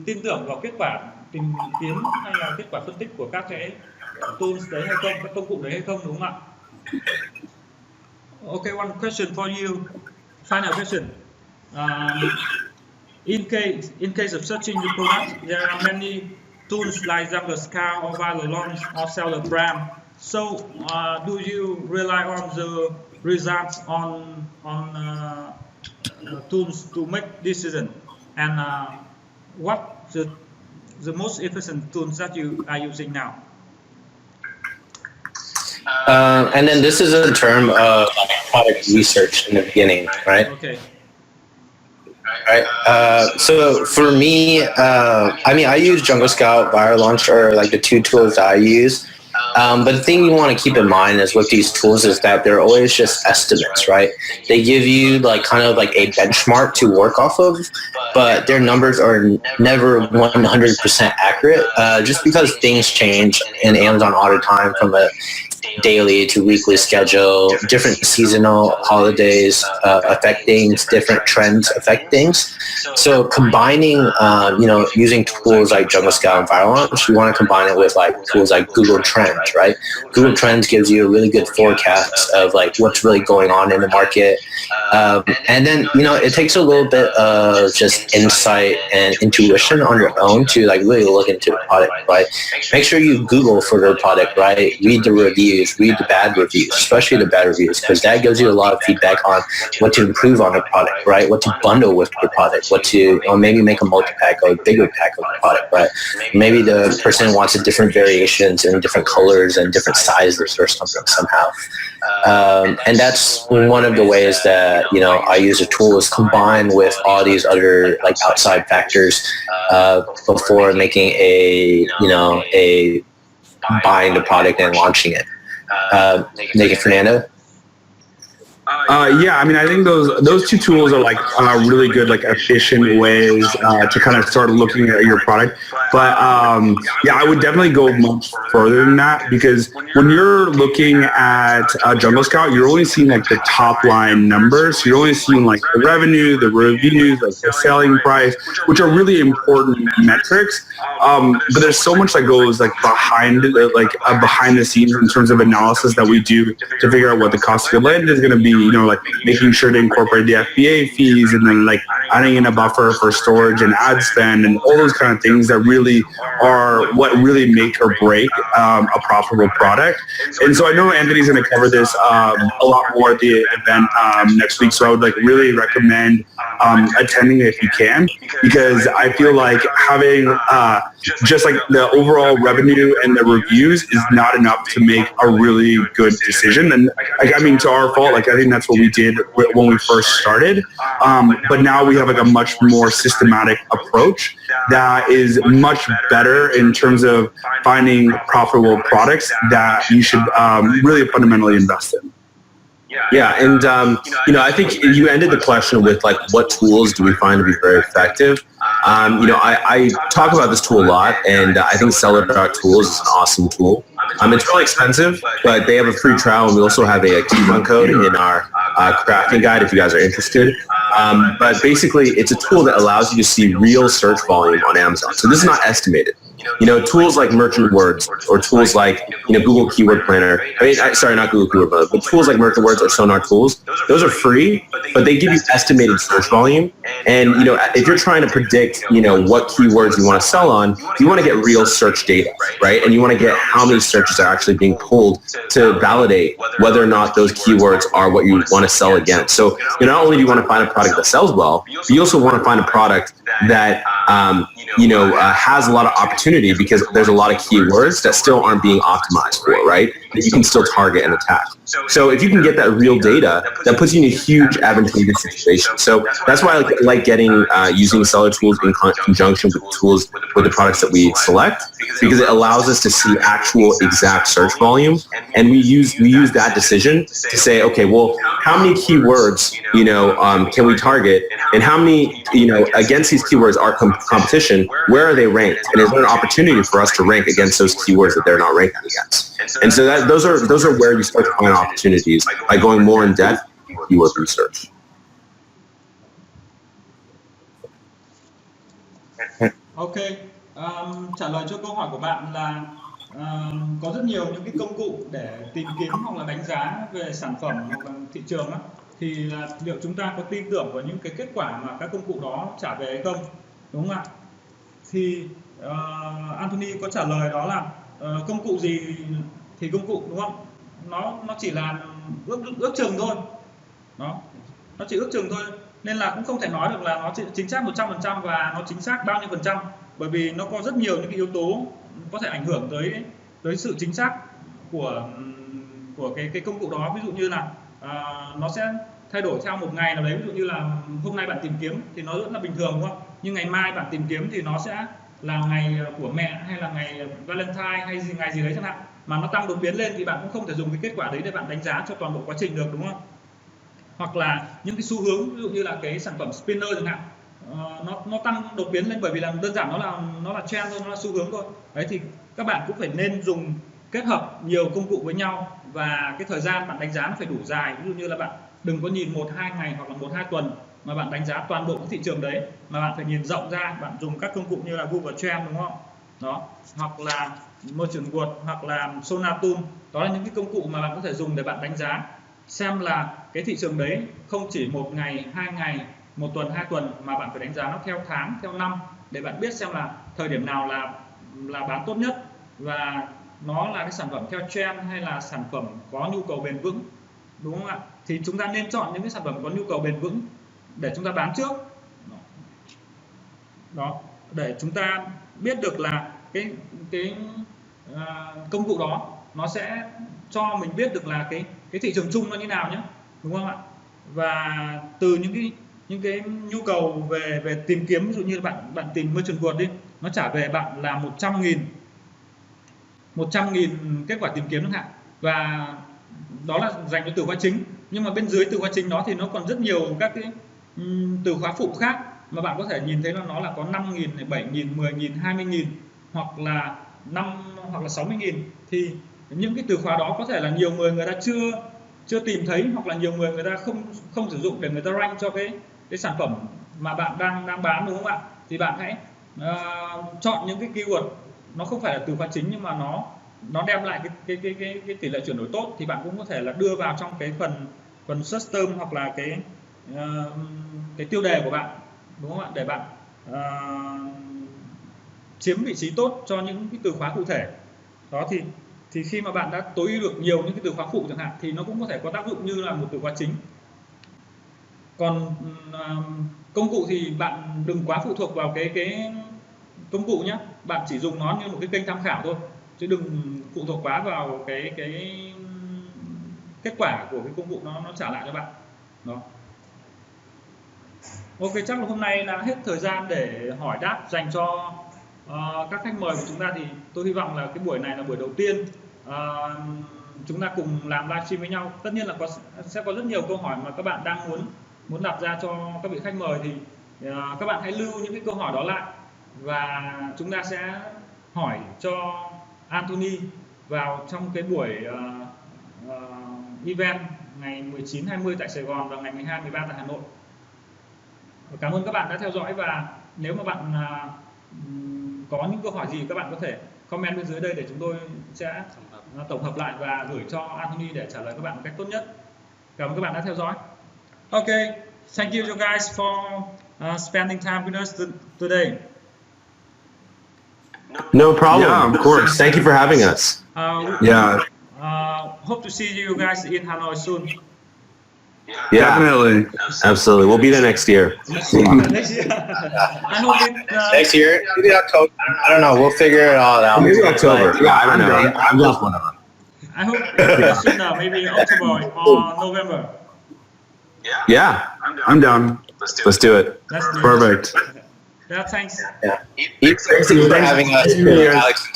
tin tưởng vào kết quả tìm kiếm hay là kết quả phân tích của các cái tools đấy hay không, các công cụ đấy hay không, đúng không ạ? Okay, one question for you, final question. In case of searching the product, there are many tools like Jungle or Viral Launch or Seller Brand. So, do you rely on the results on tools to make decision? And what the most efficient tools that you are using now? And then this is a term of product research in the beginning, right? Okay. Right. So for me, I mean, I use Jungle Scout, Viral Launcher, like the two tools that I use. But the thing you want to keep in mind is with these tools is that they're always just estimates, right? They give you like kind of like a benchmark to work off of, but their numbers are never 100% accurate, just because things change in Amazon all the time from a daily to weekly schedule, different seasonal holidays affect things, different trends affect things. So combining, using tools like Jungle Scout and Viral Launch, you want to combine it with like tools like Google Trends, right? Google Trends gives you a really good forecast of like what's really going on in the market. And then, it takes a little bit of just insight and intuition on your own to like really look into the product, right? Make sure you Google for the product, right? Read the reviews, read the bad reviews, especially the bad reviews, because that gives you a lot of feedback on what to improve on the product, right? What to bundle with the product, or maybe make a multi-pack or a bigger pack of the product, right? Maybe the person wants a different variations and different colors and different sizes or something somehow. And that's one of the ways that, I use a tool is combine with all these other like outside factors before making a buying the product and launching it. Naked Fernando? Yeah, I mean, I think those two tools are like really good, like efficient ways to kind of start looking at your product. But yeah, I would definitely go much further than that, because when you're looking at Jungle Scout, you're only seeing like the top line numbers. You're only seeing like the revenue, the reviews, like the selling price, which are really important metrics. But there's so much that goes like behind the scenes in terms of analysis that we do to figure out what the cost of your land is going to be. Like making sure to incorporate the FBA fees, and then like adding in a buffer for storage and ad spend and all those kind of things that really are what really make or break a profitable product. And so I know Anthony's going to cover this a lot more at the event next week. So I would like really recommend attending if you can, because I feel like having just like the overall revenue and the reviews is not enough to make a really good decision. And like, I mean, to our fault, like I think that's what we did when we first started. But now we have like a much more systematic approach that is much better in terms of finding profitable products that you should really fundamentally invest in. Yeah, and I think you ended the question with like, what tools do we find to be very effective? I talk about this tool a lot, and I think Seller.tools is an awesome tool. It's really expensive, but they have a free trial, and we also have a coupon code in our crafting guide if you guys are interested. But basically, it's a tool that allows you to see real search volume on Amazon. So this is not estimated. Tools like Merchant Words or tools like Google Keyword Planner. Sorry, not Google Keyword Planner, but tools like Merchant Words or Sonar Tools. Those are free, but they give you estimated search volume. And if you're trying to predict what keywords you want to sell on, you want to get real search data, right? And you want to get how many searches are actually being pulled to validate whether or not those keywords are what you want to sell against. So not only do you want to find a product that sells well, but you also want to find a product that has a lot of opportunity, because there's a lot of keywords that still aren't being optimized for, right? That you can still target and attack. So if you can get that real data, that puts you in a huge advantageous situation. So that's why I like getting using Seller Tools in conjunction with tools with the products that we select, because it allows us to see actual exact search volume, and we use that decision to say, okay, well, how many keywords can we target, and how many against these keywords are competition, where are they ranked, and is there an opportunity for us to rank against those keywords that they're not ranking against? And so those are where we start to find opportunities by going more in depth in keyword research. Ok, trả lời cho câu hỏi của bạn là có rất nhiều những cái công cụ để tìm kiếm hoặc là đánh giá về sản phẩm hoặc là thị trường á, thì liệu chúng ta có tin tưởng vào những cái kết quả mà các công cụ đó trả về hay không, đúng không ạ? Thì Anthony có trả lời đó là công cụ gì thì công cụ, đúng không? Nó chỉ là ước chừng thôi, nó chỉ ước chừng thôi, nên là cũng không thể nói được là nó chính xác 100% và nó chính xác bao nhiêu phần trăm, bởi vì nó có rất nhiều những cái yếu tố có thể ảnh hưởng tới sự chính xác của cái công cụ đó. Ví dụ như là nó sẽ thay đổi theo một ngày nào đấy, ví dụ như là hôm nay bạn tìm kiếm thì nó rất là bình thường, đúng không? Nhưng ngày mai bạn tìm kiếm thì nó sẽ là ngày của mẹ hay là ngày Valentine hay ngày gì đấy chẳng hạn, mà nó tăng đột biến lên thì bạn cũng không thể dùng cái kết quả đấy để bạn đánh giá cho toàn bộ quá trình được, đúng không? Hoặc là những cái xu hướng, ví dụ như là cái sản phẩm spinner chẳng hạn, nó tăng đột biến lên bởi vì là đơn giản nó là trend thôi, nó là xu hướng thôi. Đấy thì các bạn cũng phải nên dùng kết hợp nhiều công cụ với nhau, và cái thời gian bạn đánh giá nó phải đủ dài. Ví dụ như là bạn đừng có nhìn 1-2 ngày hoặc là 1-2 tuần mà bạn đánh giá toàn bộ cái thị trường đấy, mà bạn phải nhìn rộng ra. Bạn dùng các công cụ như là Google Trend, đúng không? Đó, hoặc là Merchant Word, hoặc là Sonatum. Đó là những cái công cụ mà bạn có thể dùng để bạn đánh giá xem là cái thị trường đấy không chỉ 1 ngày, 2 ngày, 1 tuần, 2 tuần, mà bạn phải đánh giá nó theo tháng, theo năm, để bạn biết xem là thời điểm nào là bán tốt nhất, và nó là cái sản phẩm theo trend hay là sản phẩm có nhu cầu bền vững, đúng không ạ? Thì chúng ta nên chọn những cái sản phẩm có nhu cầu bền vững để chúng ta bán trước. Đó, để chúng ta biết được là cái công cụ đó nó sẽ cho mình biết được là cái thị trường chung nó như nào nhé, đúng không ạ? Và từ những cái nhu cầu về tìm kiếm, ví dụ như bạn tìm Merchant Word đi, nó trả về bạn là 100.000 kết quả tìm kiếm chẳng hạn, và đó là dành cho từ khóa chính. Nhưng mà bên dưới từ khóa chính đó thì nó còn rất nhiều các cái từ khóa phụ khác mà bạn có thể nhìn thấy là nó là có 5.000, 7.000, 10.000, 20.000, hoặc là 60.000. Thì những cái từ khóa đó có thể là nhiều người ta chưa tìm thấy, hoặc là nhiều người ta không sử dụng để người ta rank cho cái sản phẩm mà bạn đang bán, đúng không ạ? Thì bạn hãy chọn những cái keyword nó không phải là từ khóa chính, nhưng mà nó đem lại cái tỷ lệ chuyển đổi tốt, thì bạn cũng có thể là đưa vào trong cái phần search term, hoặc là cái tiêu đề của bạn, đúng không ạ? Để bạn chiếm vị trí tốt cho những cái từ khóa cụ thể đó. Thì khi mà bạn đã tối ưu được nhiều những cái từ khóa phụ chẳng hạn, thì nó cũng có thể có tác dụng như là một từ khóa chính. Còn công cụ thì bạn đừng quá phụ thuộc vào cái công cụ nhé. Bạn chỉ dùng nó như một cái kênh tham khảo thôi, chứ đừng phụ thuộc quá vào cái kết quả của cái công cụ nó trả lại cho bạn đó. Ok, chắc là hôm nay đã hết thời gian để hỏi đáp dành cho các khách mời của chúng ta. Thì tôi hy vọng là cái buổi này là buổi đầu tiên chúng ta cùng làm livestream với nhau. Tất nhiên là sẽ có rất nhiều câu hỏi mà các bạn đang muốn đặt ra cho các vị khách mời, thì các bạn hãy lưu những cái câu hỏi đó lại, và chúng ta sẽ hỏi cho Anthony vào trong cái buổi event ngày 19, 20 tại Sài Gòn và ngày 12, 13 tại Hà Nội. Cảm ơn các bạn đã theo dõi, và nếu mà bạn có những câu hỏi gì, các bạn có thể comment bên dưới đây để chúng tôi sẽ tổng hợp lại và gửi cho Anthony để trả lời các bạn một cách tốt nhất. Cảm ơn các bạn đã theo dõi. Ok, thank you guys for spending time with us today. No problem. Yeah, of course. Thank you for having us. Yeah, Hope to see you guys in Hanoi soon. Yeah, definitely. absolutely. We'll be there next year. Next year. I hope it, Next year, maybe October. I don't know. We'll figure it all out. Maybe October. But, Yeah, I don't know. I'm just one of them. I hope sooner, maybe October or November. Yeah, I'm down. let's do it. Let's do it. Perfect. Yeah, thanks. yeah. Thanks for having us, Alex.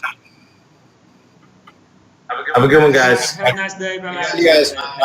Have a good one, guys. Have a nice day. Bye. See you guys. Bye.